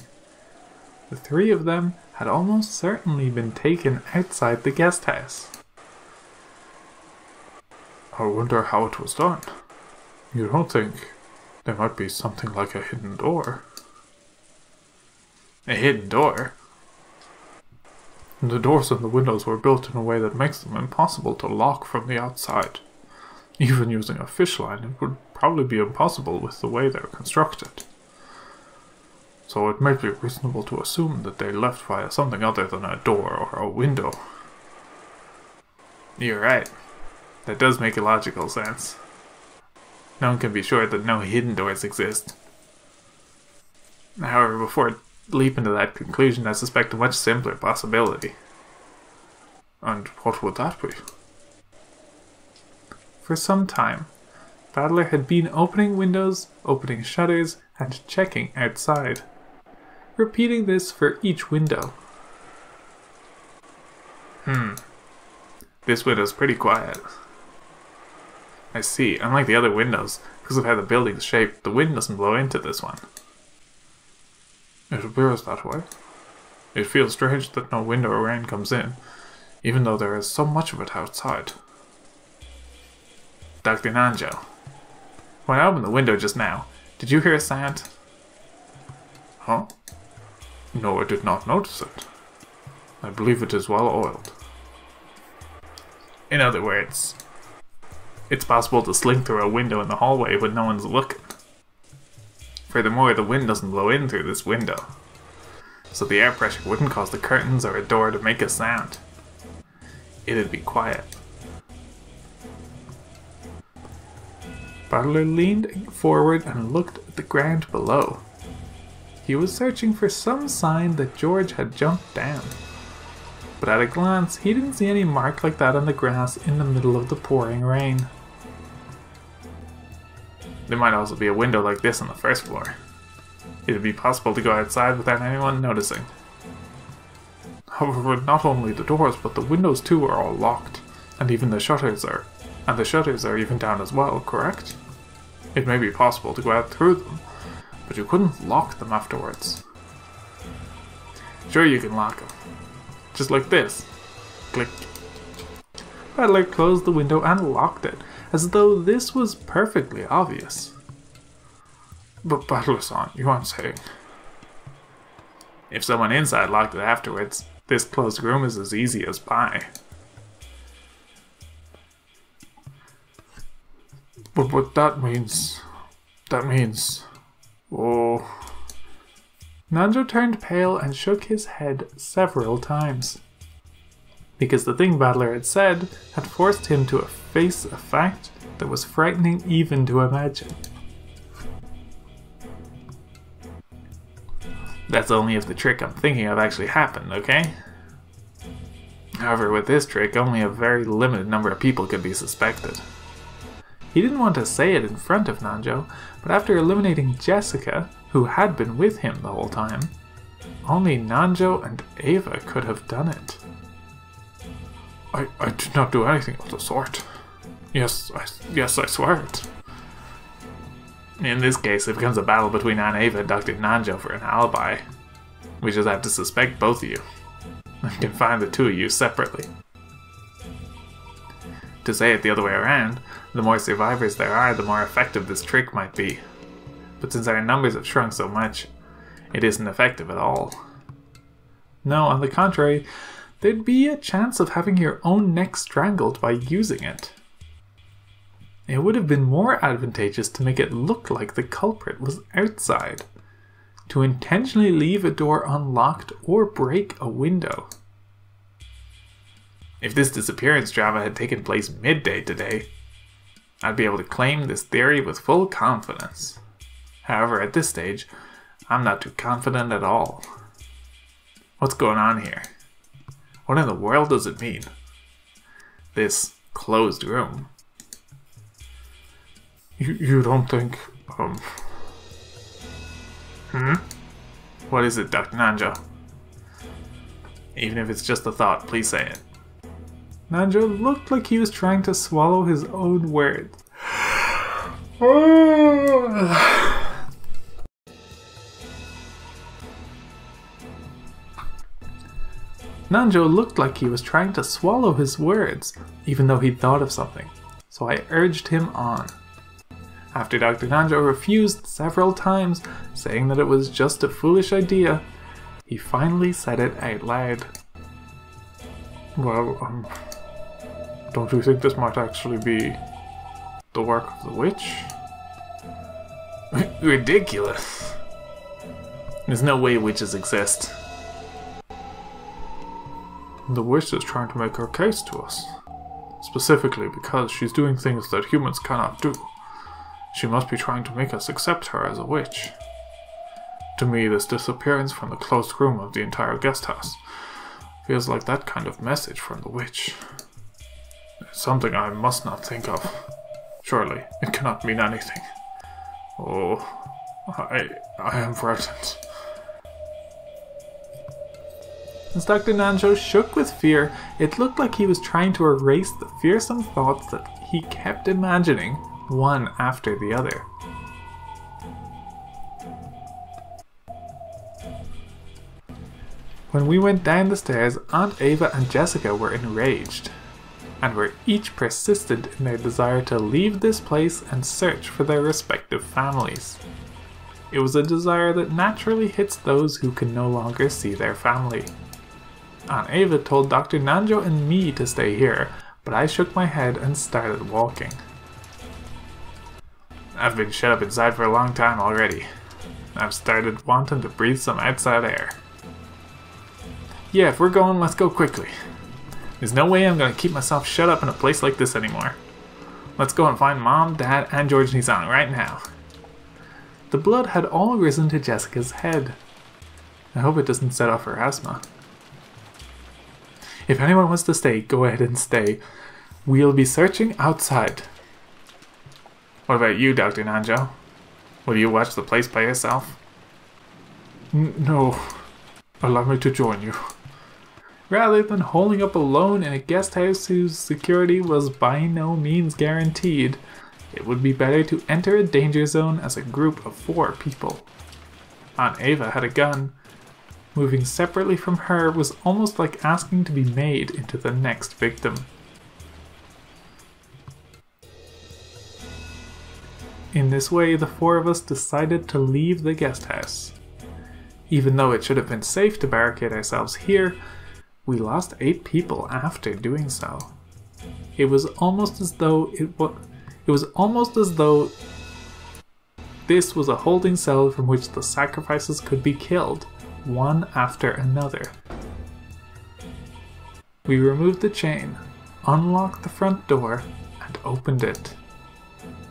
The three of them had almost certainly been taken outside the guest house. I wonder how it was done. You don't think there might be something like a hidden door? A hidden door? The doors and the windows were built in a way that makes them impossible to lock from the outside. Even using a fish line, it would probably be impossible with the way they're constructed. So it might be reasonable to assume that they left via something other than a door or a window. You're right. That does make logical sense. No one can be sure that no hidden doors exist. However, before leaping to that conclusion, I suspect a much simpler possibility. And what would that be? For some time, Battler had been opening windows, opening shutters, and checking outside, repeating this for each window. This window's pretty quiet. I see, unlike the other windows, because of how the building's shaped, the wind doesn't blow into this one. It appears that way. It feels strange that no wind or rain comes in, even though there is so much of it outside. Dr. Nanjo, when I opened the window just now, did you hear a sound? Huh? No, I did not notice it. I believe it is well oiled. In other words, it's possible to slink through a window in the hallway when no one's looking. Furthermore, the wind doesn't blow in through this window, so the air pressure wouldn't cause the curtains or a door to make a sound. It'd be quiet. Battler leaned forward and looked at the ground below. He was searching for some sign that George had jumped down. But at a glance, he didn't see any mark like that on the grass in the middle of the pouring rain. There might also be a window like this on the first floor. It would be possible to go outside without anyone noticing. However, not only the doors, but the windows too are all locked, and even the shutters are. And the shutters are even down as well, correct? It may be possible to go out through them, but you couldn't lock them afterwards. Sure, you can lock them. Just like this. Click. Battler closed the window and locked it, as though this was perfectly obvious. But Battler-san, you aren't saying... If someone inside locked it afterwards, this closed room is as easy as pie. But that means... Oh... Nanjo turned pale and shook his head several times. Because the thing Battler had said had forced him to face a fact that was frightening even to imagine. That's only if the trick I'm thinking of actually happened, okay? However, with this trick, only a very limited number of people could be suspected. He didn't want to say it in front of Nanjo, but after eliminating Jessica, who had been with him the whole time, only Nanjo and Ava could have done it. I did not do anything of the sort. Yes, I swear it. In this case, it becomes a battle between Aunt Ava and Dr. Nanjo for an alibi. We just have to suspect both of you, and can find the two of you separately. To say it the other way around, the more survivors there are, the more effective this trick might be. But since our numbers have shrunk so much, it isn't effective at all. No, on the contrary, there'd be a chance of having your own neck strangled by using it. It would have been more advantageous to make it look like the culprit was outside, to intentionally leave a door unlocked or break a window. If this disappearance drama had taken place midday today, I'd be able to claim this theory with full confidence. However, at this stage, I'm not too confident at all. What's going on here? What in the world does it mean? This closed room. You don't think, What is it, Dr. Nanjo? Even if it's just a thought, please say it. Nanjo looked like he was trying to swallow his own words. Nanjo looked like he was trying to swallow his words, even though he'd thought of something, so I urged him on. After Dr. Nanjo refused several times, saying that it was just a foolish idea, he finally said it out loud. Well, don't you think this might actually be the work of the witch? Ridiculous. There's no way witches exist. The witch is trying to make her case to us. Specifically because she's doing things that humans cannot do. She must be trying to make us accept her as a witch. To me, this disappearance from the closed room of the entire guest house feels like that kind of message from the witch. It's something I must not think of. Surely, it cannot mean anything. Oh, I am frightened. As Dr. Nanjo shook with fear, it looked like he was trying to erase the fearsome thoughts that he kept imagining, one after the other. When we went down the stairs, Aunt Ava and Jessica were enraged, and were each persistent in their desire to leave this place and search for their respective families. It was a desire that naturally hits those who can no longer see their family. Aunt Ava told Dr. Nanjo and me to stay here, but I shook my head and started walking. I've been shut up inside for a long time already. I've started wanting to breathe some outside air. Yeah, if we're going, let's go quickly. There's no way I'm going to keep myself shut up in a place like this anymore. Let's go and find Mom, Dad, and George Nissan right now. The blood had all risen to Jessica's head. I hope it doesn't set off her asthma. If anyone wants to stay, go ahead and stay. We'll be searching outside. What about you, Dr. Nanjo? Will you watch the place by yourself? No. Allow me to join you. Rather than holding up alone in a guest house whose security was by no means guaranteed, it would be better to enter a danger zone as a group of 4 people. Aunt Ava had a gun. Moving separately from her was almost like asking to be made into the next victim. In this way, the 4 of us decided to leave the guest house. Even though it should have been safe to barricade ourselves here, we lost 8 people after doing so. It was almost as though this was a holding cell from which the sacrifices could be killed, one after another. We removed the chain, unlocked the front door, and opened it.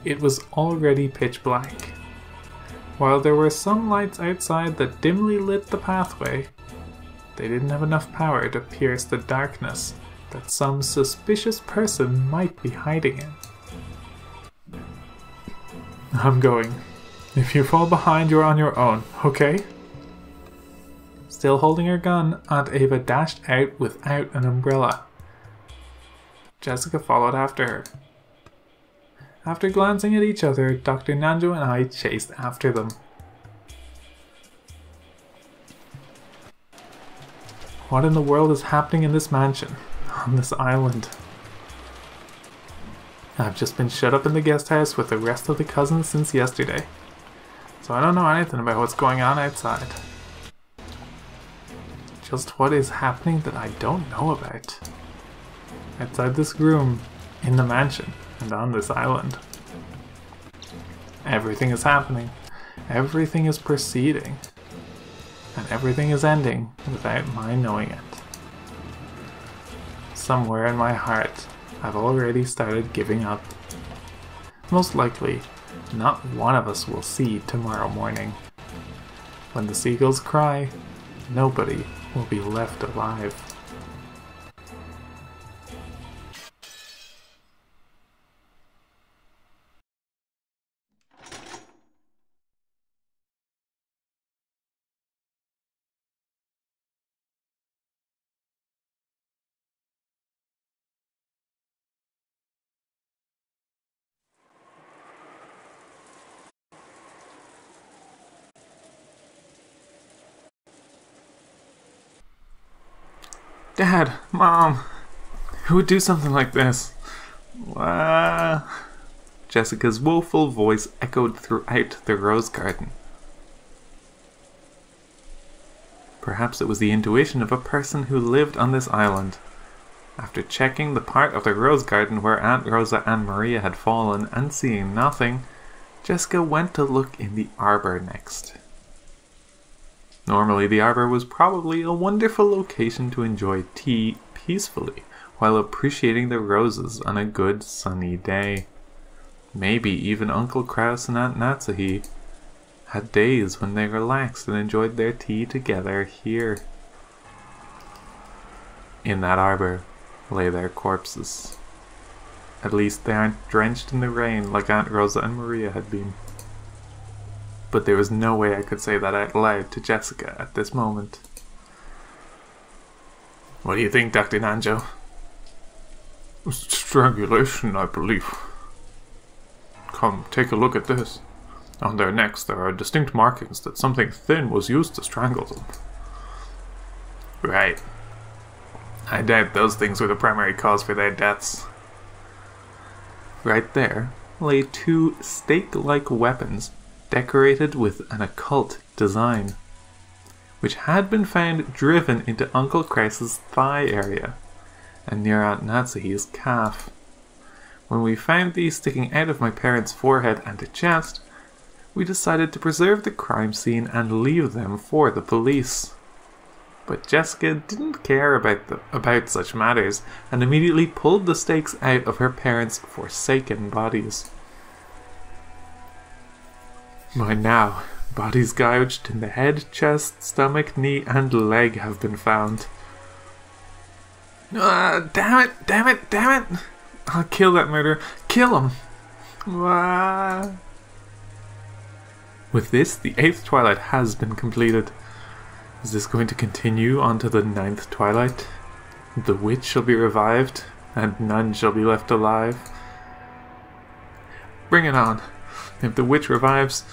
It was already pitch black. While there were some lights outside that dimly lit the pathway, they didn't have enough power to pierce the darkness that some suspicious person might be hiding in. I'm going. If you fall behind, you're on your own, okay? Still holding her gun, Aunt Ava dashed out without an umbrella. Jessica followed after her. After glancing at each other, Dr. Nanjo and I chased after them. What in the world is happening in this mansion, on this island? I've just been shut up in the guest house with the rest of the cousins since yesterday, so I don't know anything about what's going on outside. Just what is happening that I don't know about. Outside this room, in the mansion, and on this island. Everything is happening. Everything is proceeding. And everything is ending without my knowing it. Somewhere in my heart, I've already started giving up. Most likely, not one of us will see tomorrow morning. When the seagulls cry, nobody will be left alive. Dad, Mom, who would do something like this? Jessica's woeful voice echoed throughout the rose garden. Perhaps it was the intuition of a person who lived on this island. After checking the part of the rose garden where Aunt Rosa and Maria had fallen and seeing nothing, Jessica went to look in the arbor next. Normally, the arbor was probably a wonderful location to enjoy tea peacefully while appreciating the roses on a good sunny day. Maybe even Uncle Kraus and Aunt Natsuhi had days when they relaxed and enjoyed their tea together here. In that arbor lay their corpses. At least they aren't drenched in the rain like Aunt Rosa and Maria had been. But there was no way I could say that out loud to Jessica at this moment. What do you think, Dr. Nanjo? Strangulation, I believe. Come, take a look at this. On their necks there are distinct markings that something thin was used to strangle them. Right. I doubt those things were the primary cause for their deaths. Right there lay two stake-like weapons decorated with an occult design, which had been found driven into Uncle Kraus's thigh area and near Aunt Natsuhi's calf. When we found these sticking out of my parents' forehead and chest, we decided to preserve the crime scene and leave them for the police. But Jessica didn't care about such matters and immediately pulled the stakes out of her parents' forsaken bodies. By now, bodies gouged in the head, chest, stomach, knee and leg have been found. Damn it! I'll kill that murderer. Kill him! With this, the 8th twilight has been completed. Is this going to continue on to the 9th twilight? The witch shall be revived, and none shall be left alive. Bring it on. If the witch revives,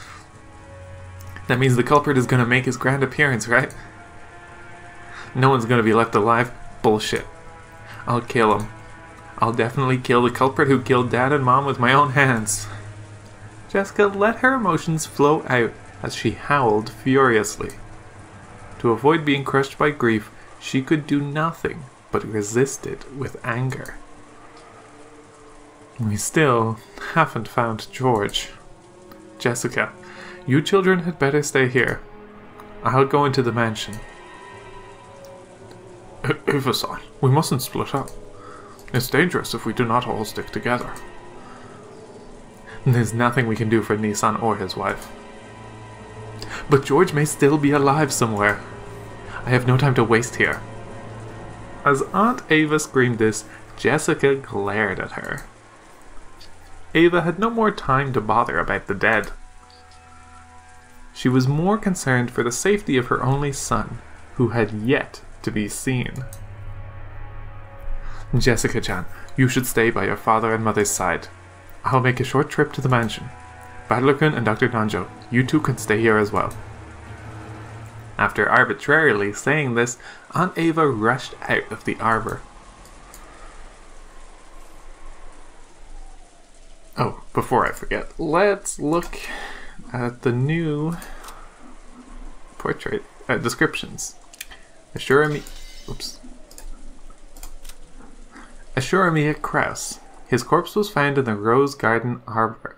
that means the culprit is going to make his grand appearance, right? No one's going to be left alive. Bullshit. I'll kill him. I'll definitely kill the culprit who killed Dad and Mom with my own hands. Jessica let her emotions flow out as she howled furiously. To avoid being crushed by grief, she could do nothing but resist it with anger. We still haven't found George. Jessica, you children had better stay here. I'll go into the mansion. Eva-san, we mustn't split up. It's dangerous if we do not all stick together. There's nothing we can do for Nissan or his wife. But George may still be alive somewhere. I have no time to waste here. As Aunt Ava screamed this, Jessica glared at her. Ava had no more time to bother about the dead. She was more concerned for the safety of her only son, who had yet to be seen. Jessica-chan, you should stay by your father and mother's side. I'll make a short trip to the mansion. Battler-kun and Dr. Nanjo, you two can stay here as well. After arbitrarily saying this, Aunt Ava rushed out of the arbor. Oh, before I forget, let's look at the new portrait descriptions. Ashuramiya Kraus. His corpse was found in the Rose Garden Arbor.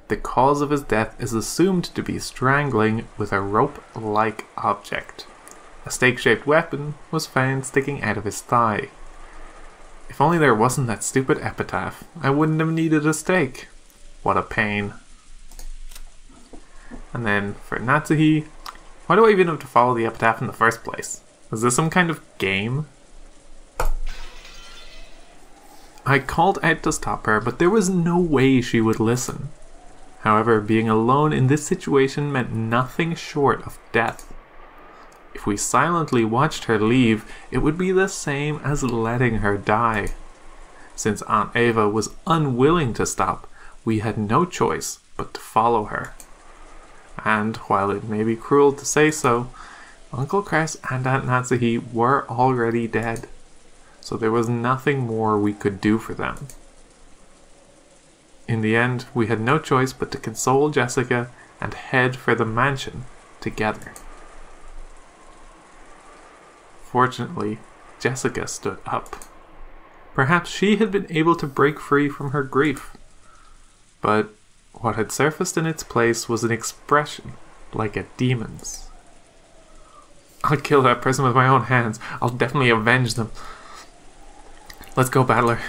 The cause of his death is assumed to be strangling with a rope-like object. A stake-shaped weapon was found sticking out of his thigh. If only there wasn't that stupid epitaph, I wouldn't have needed a stake. What a pain. And then for Natsuhi, why do I even have to follow the epitaph in the first place? Is this some kind of game? I called out to stop her, but there was no way she would listen. However, being alone in this situation meant nothing short of death. If we silently watched her leave, it would be the same as letting her die. Since Aunt Ava was unwilling to stop, we had no choice but to follow her. And while it may be cruel to say so, Uncle Kraus and Aunt Natsuhi were already dead. so there was nothing more we could do for them. In the end, we had no choice but to console Jessica and head for the mansion together. Fortunately, Jessica stood up. Perhaps she had been able to break free from her grief. But what had surfaced in its place was an expression like a demon's. "I'll kill that person with my own hands. I'll definitely avenge them. Let's go, Battler.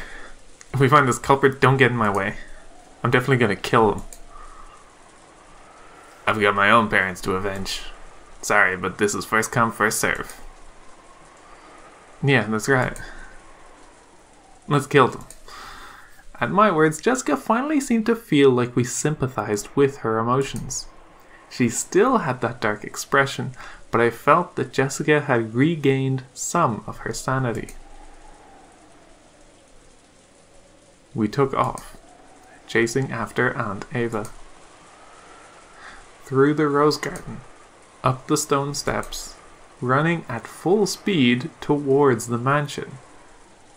If we find this culprit, don't get in my way. I'm definitely gonna kill them. I've got my own parents to avenge. Sorry, but this is first come, first serve." "Yeah, that's right. Let's kill them." At my words, Jessica finally seemed to feel like we sympathized with her emotions. She still had that dark expression, but I felt that Jessica had regained some of her sanity. We took off, chasing after Aunt Ava. Through the rose garden, up the stone steps, running at full speed towards the mansion,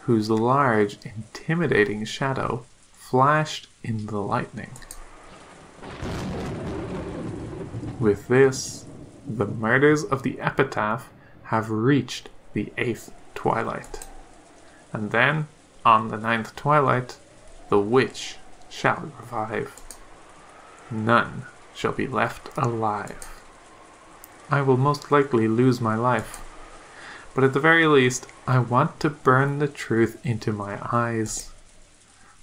whose large, intimidating shadow flashed in the lightning. With this, the murders of the epitaph have reached the 8th twilight. And then, on the 9th twilight, the witch shall revive. None shall be left alive. I will most likely lose my life, but at the very least, I want to burn the truth into my eyes.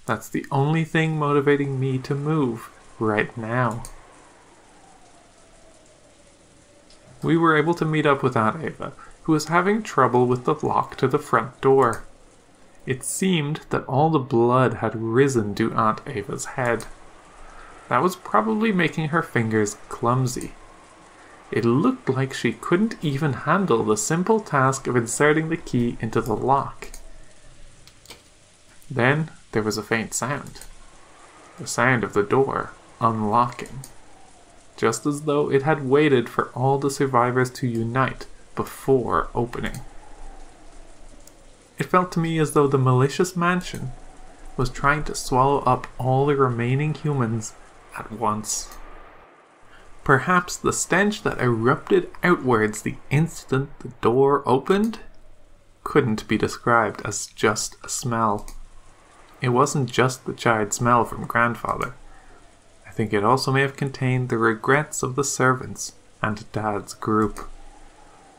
That's the only thing motivating me to move right now. We were able to meet up with Aunt Ava, who was having trouble with the lock to the front door. It seemed that all the blood had risen to Aunt Ava's head. That was probably making her fingers clumsy. It looked like she couldn't even handle the simple task of inserting the key into the lock. Then there was a faint sound. The sound of the door unlocking. Just as though it had waited for all the survivors to unite before opening. It felt to me as though the malicious mansion was trying to swallow up all the remaining humans at once. Perhaps the stench that erupted outwards the instant the door opened couldn't be described as just a smell. It wasn't just the charred smell from Grandfather. I think it also may have contained the regrets of the servants and Dad's group.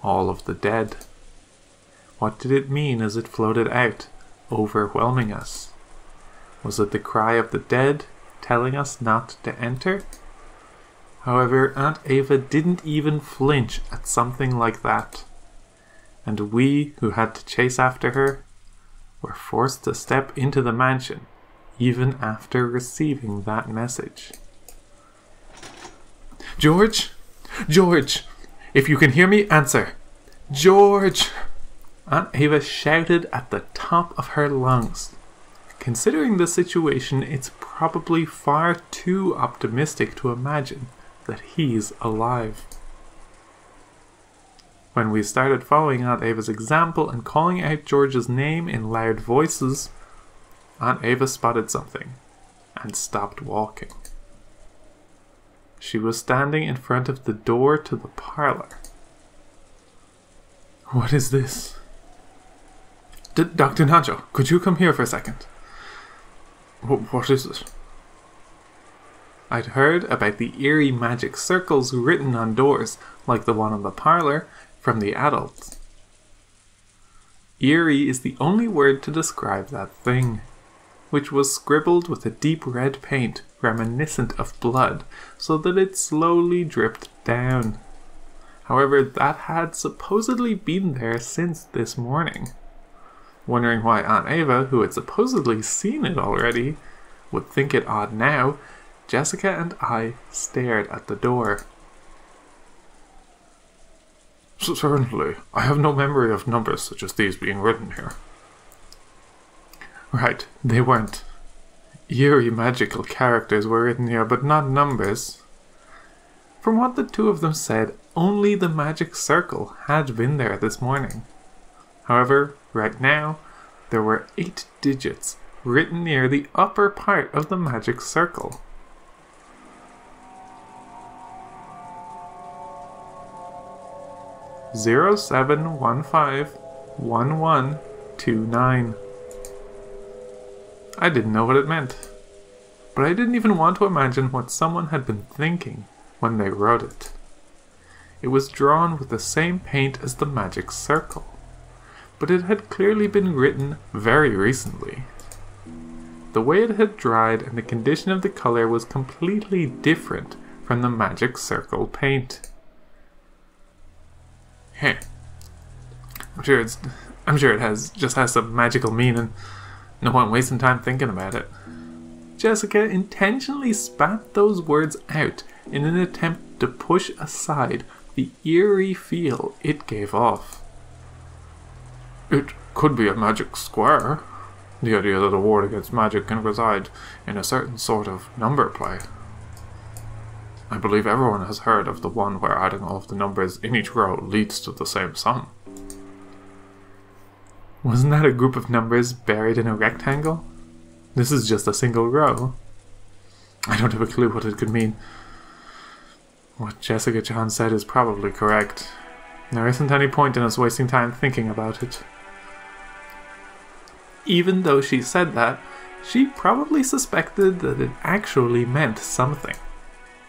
All of the dead. What did it mean as it floated out, overwhelming us? Was it the cry of the dead, telling us not to enter? However, Aunt Ava didn't even flinch at something like that. And we, who had to chase after her, were forced to step into the mansion, even after receiving that message. "George? George! If you can hear me, answer! George!" Aunt Ava shouted at the top of her lungs. Considering the situation, it's probably far too optimistic to imagine that he's alive. When we started following Aunt Ava's example and calling out George's name in loud voices, Aunt Ava spotted something and stopped walking. She was standing in front of the door to the parlor. "What is this?" Dr. Nacho, could you come here for a second?" What is it?" I'd heard about the eerie magic circles written on doors, like the one on the parlor, from the adults. Eerie is the only word to describe that thing, which was scribbled with a deep red paint reminiscent of blood, so that it slowly dripped down. However, that had supposedly been there since this morning. Wondering why Aunt Ava, who had supposedly seen it already, would think it odd now, Jessica and I stared at the door. "Certainly, I have no memory of numbers such as these being written here." Right, they weren't. Eerie magical characters were written here, but not numbers. From what the two of them said, only the magic circle had been there this morning. However, right now, there were 8 digits written near the upper part of the magic circle. Zero 7151129. I didn't know what it meant, but I didn't even want to imagine what someone had been thinking when they wrote it. It was drawn with the same paint as the magic circle, but it had clearly been written very recently. The way it had dried and the condition of the color was completely different from the magic circle paint. Hey, I'm sure it just has some magical meaning. No point wasting time thinking about it. Jessica intentionally spat those words out in an attempt to push aside the eerie feel it gave off. It could be a magic square. The idea that a ward against magic can reside in a certain sort of number play. I believe everyone has heard of the one where adding all of the numbers in each row leads to the same sum. Wasn't that a group of numbers buried in a rectangle? This is just a single row. I don't have a clue what it could mean. What Jessica Chan said is probably correct. There isn't any point in us wasting time thinking about it. Even though she said that, she probably suspected that it actually meant something.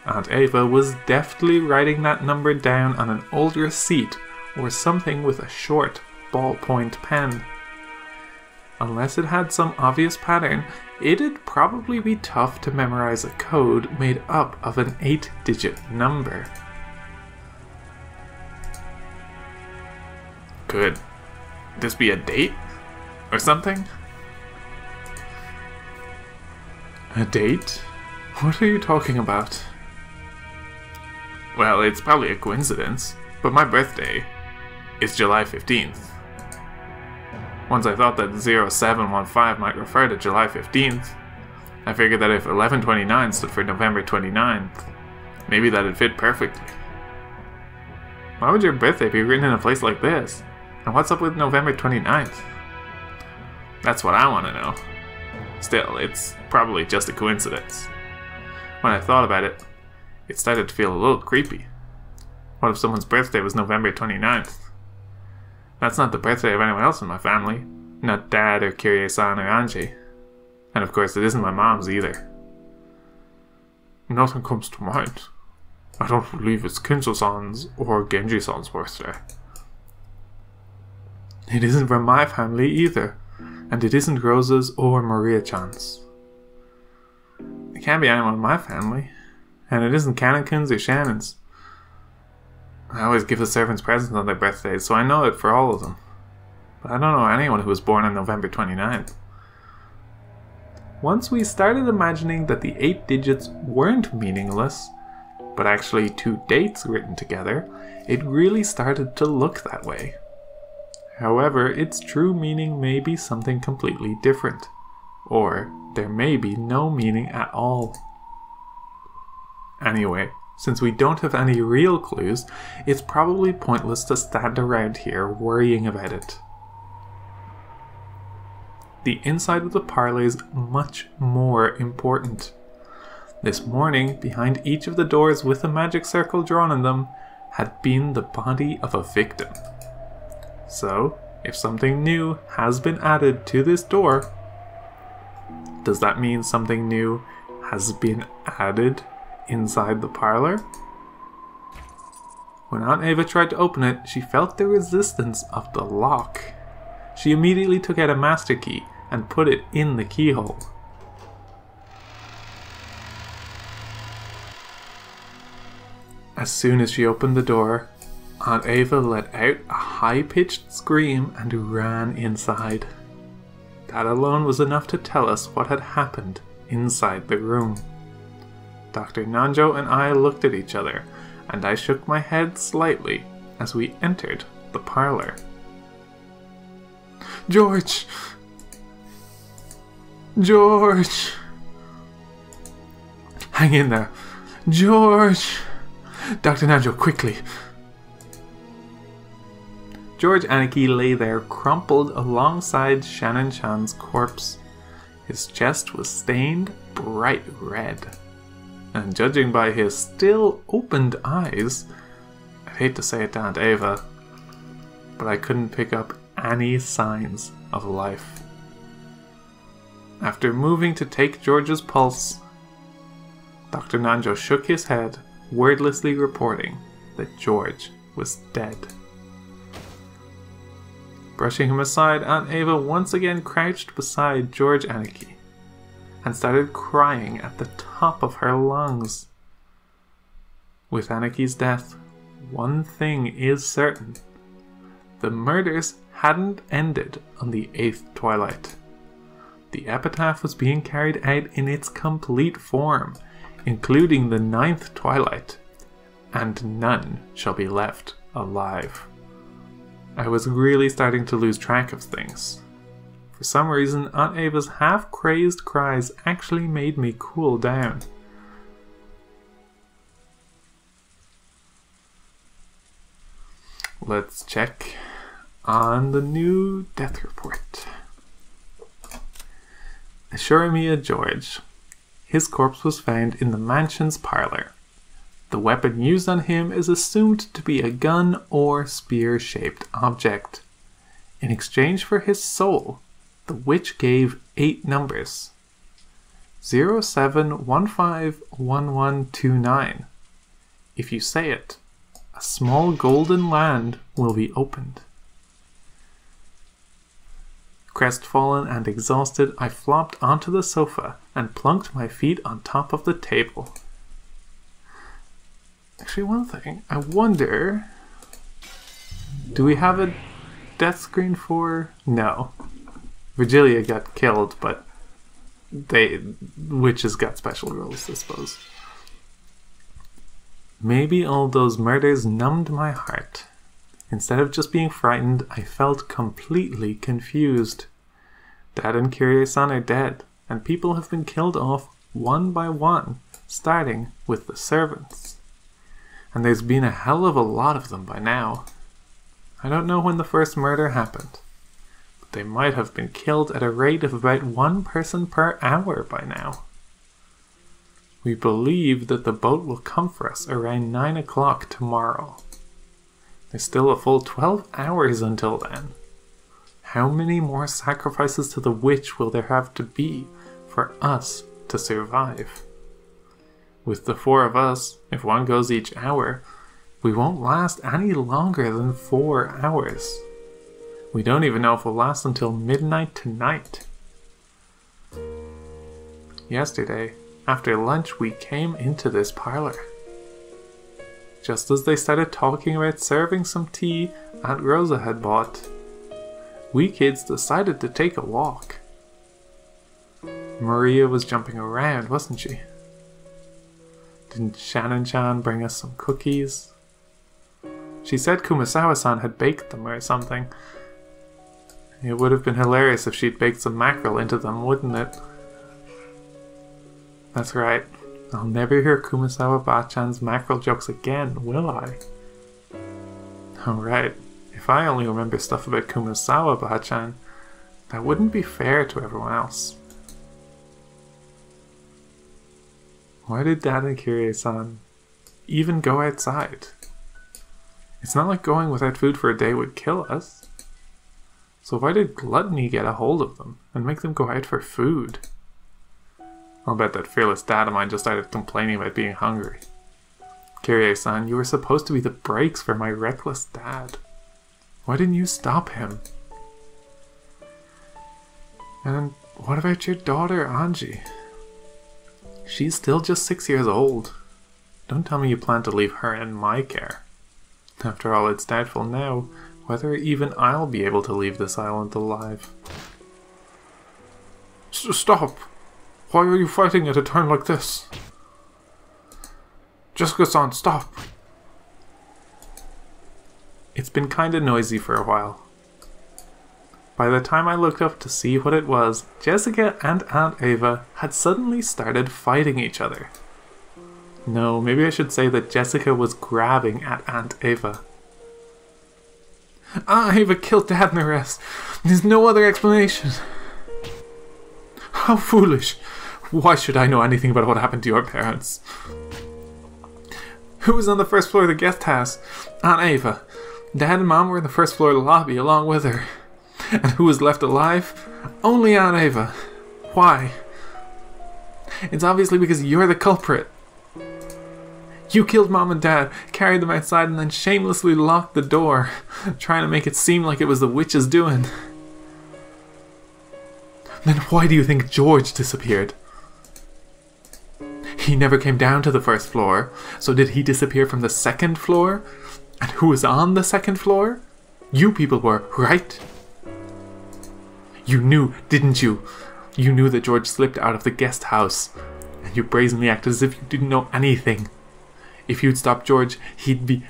Aunt Ava was deftly writing that number down on an old receipt or something with a short ballpoint pen. Unless it had some obvious pattern, it'd probably be tough to memorize a code made up of an 8-digit number. Could this be a date? Or something? A date? What are you talking about? Well, it's probably a coincidence, but my birthday is July 15th. Once I thought that 0715 might refer to July 15th, I figured that if 1129 stood for November 29th, maybe that'd fit perfectly. Why would your birthday be written in a place like this? And what's up with November 29th? That's what I want to know. Still, it's probably just a coincidence. When I thought about it, it started to feel a little creepy. What if someone's birthday was November 29th? That's not the birthday of anyone else in my family. Not Dad or Kirie-san or Anji. And of course it isn't my mom's either. Nothing comes to mind. I don't believe it's Kinzo-san's or Genji-san's birthday. It isn't from my family either. And it isn't Rosa's or Maria-chan's. It can't be anyone in my family. And it isn't Kanakin's or Shannon's. I always give the servants presents on their birthdays, so I know it for all of them. But I don't know anyone who was born on November 29th. Once we started imagining that the 8 digits weren't meaningless, but actually 2 dates written together, it really started to look that way. However, its true meaning may be something completely different. Or there may be no meaning at all. Anyway, since we don't have any real clues, it's probably pointless to stand around here worrying about it. The inside of the parlor is much more important. This morning, behind each of the doors with a magic circle drawn in them, had been the body of a victim. So, if something new has been added to this door, does that mean something new has been added inside the parlor? When Aunt Ava tried to open it, she felt the resistance of the lock. She immediately took out a master key and put it in the keyhole. As soon as she opened the door, Aunt Ava let out a high-pitched scream and ran inside. That alone was enough to tell us what had happened inside the room. Dr. Nanjo and I looked at each other, and I shook my head slightly as we entered the parlor. George! George! Hang in there! George! Dr. Nanjo, quickly! George Aniki lay there crumpled alongside Shannon-chan's corpse. His chest was stained bright red. And judging by his still opened eyes, I'd hate to say it to Aunt Ava, but I couldn't pick up any signs of life. After moving to take George's pulse, Dr. Nanjo shook his head, wordlessly reporting that George was dead. Brushing him aside, Aunt Ava once again crouched beside George Aniki and started crying at the top of her lungs. With Aniki's death, one thing is certain. The murders hadn't ended on the 8th twilight. The epitaph was being carried out in its complete form, including the 9th twilight, and none shall be left alive. I was really starting to lose track of things. For some reason, Aunt Ava's half-crazed cries actually made me cool down. Let's check on the new death report. Ashuramiya George. His corpse was found in the mansion's parlor. The weapon used on him is assumed to be a gun or spear-shaped object. In exchange for his soul, the witch gave 8 numbers. 07151129. If you say it, a small golden land will be opened. Crestfallen and exhausted, I flopped onto the sofa and plunked my feet on top of the table. Actually, one thing, I wonder, do we have a death screen for? No. Virgilia got killed, but witches got special rules, I suppose. Maybe all those murders numbed my heart. Instead of just being frightened, I felt completely confused. Dad and Kirie-san are dead, and people have been killed off one by one, starting with the servants. And there's been a hell of a lot of them by now. I don't know when the first murder happened, but they might have been killed at a rate of about 1 person per hour by now. We believe that the boat will come for us around 9 o'clock tomorrow. There's still a full 12 hours until then. How many more sacrifices to the witch will there have to be for us to survive? With the 4 of us, if one goes each hour, we won't last any longer than 4 hours. We don't even know if we'll last until midnight tonight. Yesterday, after lunch, we came into this parlor. Just as they started talking about serving some tea Aunt Rosa had bought, we kids decided to take a walk. Maria was jumping around, wasn't she? Didn't Shannon-chan bring us some cookies? She said Kumasawa-san had baked them or something. It would have been hilarious if she'd baked some mackerel into them, wouldn't it? That's right. I'll never hear Kumasawa-ba-chan's mackerel jokes again, will I? Alright, if I only remember stuff about Kumasawa-ba-chan, that wouldn't be fair to everyone else. Why did Dad and Kirie-san even go outside? It's not like going without food for a day would kill us. So why did gluttony get a hold of them and make them go out for food? I'll bet that fearless dad of mine just started complaining about being hungry. Kirie-san, you were supposed to be the brakes for my reckless dad. Why didn't you stop him? And what about your daughter, Anji? She's still just 6 years old. Don't tell me you plan to leave her in my care. After all, it's doubtful now whether even I'll be able to leave this island alive. Stop! Why are you fighting at a time like this? Jessica-san, stop! It's been kinda noisy for a while. By the time I looked up to see what it was, Jessica and Aunt Ava had suddenly started fighting each other. No, maybe I should say that Jessica was grabbing at Aunt Ava. Ava killed Dad and the rest. There's no other explanation. How foolish. Why should I know anything about what happened to your parents? Who was on the first floor of the guest house? Aunt Ava. Dad and Mom were in the first floor lobby along with her. And who was left alive? Only Aunt Ava. Why? It's obviously because you're the culprit. You killed Mom and Dad, carried them outside, and then shamelessly locked the door, trying to make it seem like it was the witch's doing. Then why do you think George disappeared? He never came down to the first floor, so did he disappear from the second floor? And who was on the second floor? You people were, right? You knew, didn't you? You knew that George slipped out of the guest house, and you brazenly acted as if you didn't know anything. If you'd stopped George, he'd be...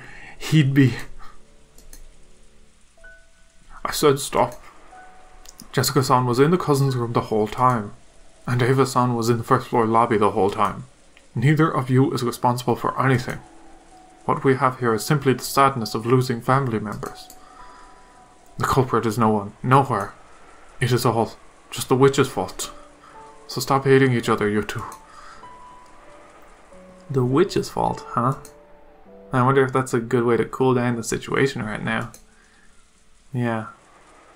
I said stop. Jessica-san was in the cousin's room the whole time, and Ava-san was in the first floor lobby the whole time. Neither of you is responsible for anything. What we have here is simply the sadness of losing family members. The culprit is no one, nowhere. It is all just the witch's fault. So stop hating each other, you two. The witch's fault, huh? I wonder if that's a good way to cool down the situation right now. Yeah.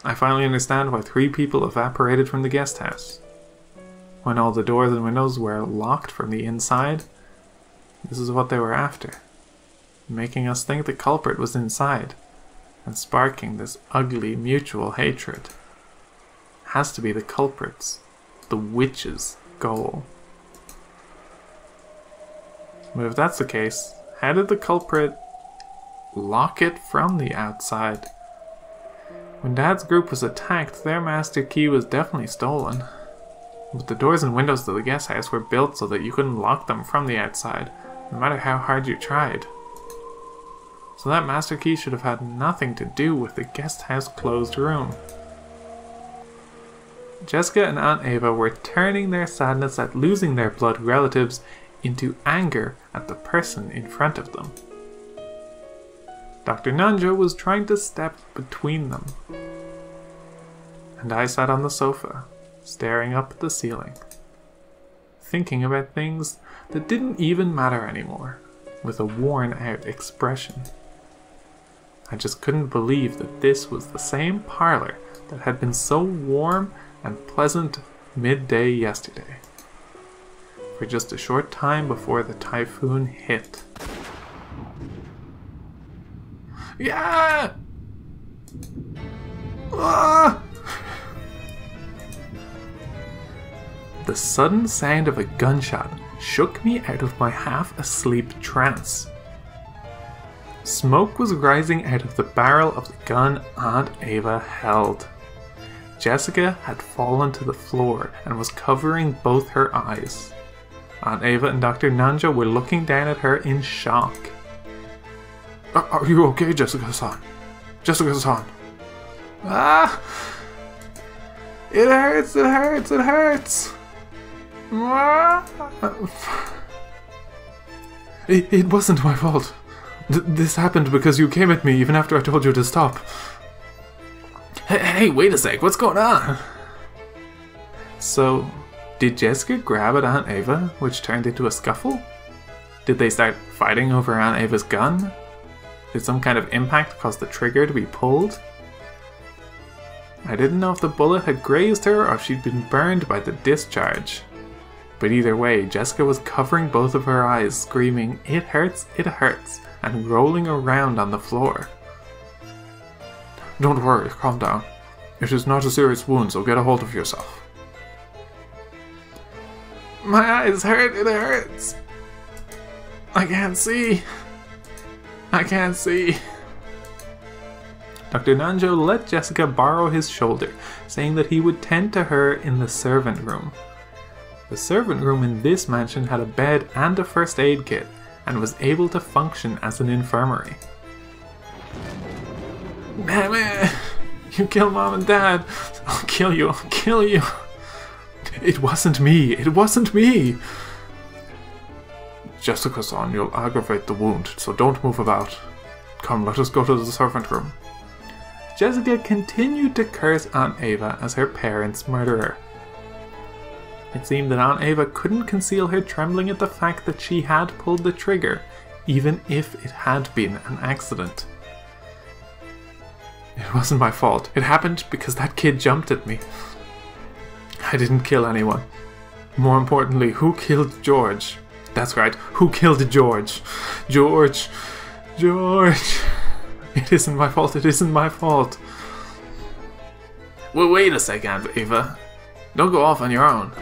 I finally understand why 3 people evaporated from the guest house. When all the doors and windows were locked from the inside, this is what they were after. Making us think the culprit was inside, and sparking this ugly mutual hatred. Has to be the culprit's, the witch's, goal. But if that's the case, how did the culprit lock it from the outside? When Dad's group was attacked, their master key was definitely stolen. But the doors and windows to the guest house were built so that you couldn't lock them from the outside, no matter how hard you tried. So that master key should have had nothing to do with the guest house closed room. Jessica and Aunt Ava were turning their sadness at losing their blood relatives into anger at the person in front of them. Dr. Nanjo was trying to step between them. And I sat on the sofa, staring up at the ceiling, thinking about things that didn't even matter anymore, with a worn-out expression. I just couldn't believe that this was the same parlor that had been so warm and pleasant midday yesterday, for just a short time before the typhoon hit. Yeah! Ah! The sudden sound of a gunshot shook me out of my half-asleep trance. Smoke was rising out of the barrel of the gun Aunt Ava held. Jessica had fallen to the floor and was covering both her eyes. Aunt Ava and Dr. Nanjo were looking down at her in shock. Are you okay, Jessica-san? Jessica-san? Ah! It hurts, it hurts, it hurts! Ah! It wasn't my fault. This happened because you came at me even after I told you to stop. Hey, wait a sec, what's going on? So, did Jessica grab at Aunt Ava, which turned into a scuffle? Did they start fighting over Aunt Ava's gun? Did some kind of impact cause the trigger to be pulled? I didn't know if the bullet had grazed her or if she'd been burned by the discharge. But either way, Jessica was covering both of her eyes, screaming, "It hurts, and rolling around on the floor. Don't worry, calm down. It is not a serious wound, so get a hold of yourself. My eyes hurt, it hurts. I can't see. I can't see. Dr. Nanjo let Jessica borrow his shoulder, saying that he would tend to her in the servant room. The servant room in this mansion had a bed and a first aid kit, and was able to function as an infirmary. Damn it! You killed Mom and Dad! I'll kill you, I'll kill you! It wasn't me, it wasn't me! Jessica-san, you'll aggravate the wound, so don't move about. Come, let us go to the servant room. Jessica continued to curse Aunt Ava as her parents' murderer. It seemed that Aunt Ava couldn't conceal her trembling at the fact that she had pulled the trigger, even if it had been an accident. It wasn't my fault. It happened because that kid jumped at me. I didn't kill anyone. More importantly, who killed George? That's right, who killed George? George! George! It isn't my fault, it isn't my fault. Well, wait a second, Ava. Don't go off on your own.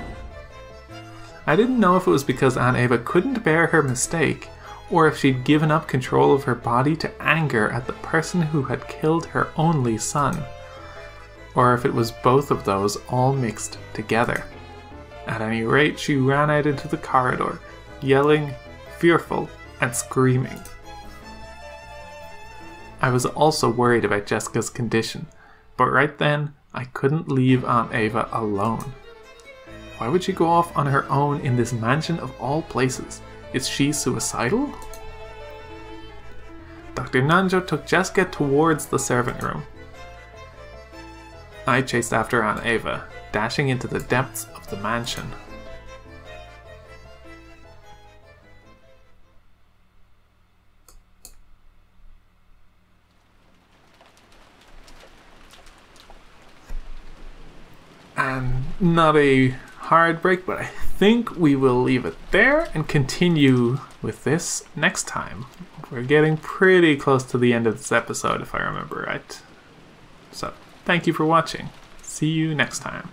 I didn't know if it was because Aunt Ava couldn't bear her mistake, or if she'd given up control of her body to anger at the person who had killed her only son, or if it was both of those all mixed together. At any rate, she ran out into the corridor, yelling, fearful, and screaming. I was also worried about Jessica's condition, but right then, I couldn't leave Aunt Ava alone. Why would she go off on her own in this mansion of all places? Is she suicidal? Dr. Nanjo took Jessica towards the servant room. I chased after Aunt Ava, dashing into the depths of the mansion. And not a hard break, but I think we will leave it there and continue with this next time. We're getting pretty close to the end of this episode, if I remember right. So, thank you for watching. See you next time.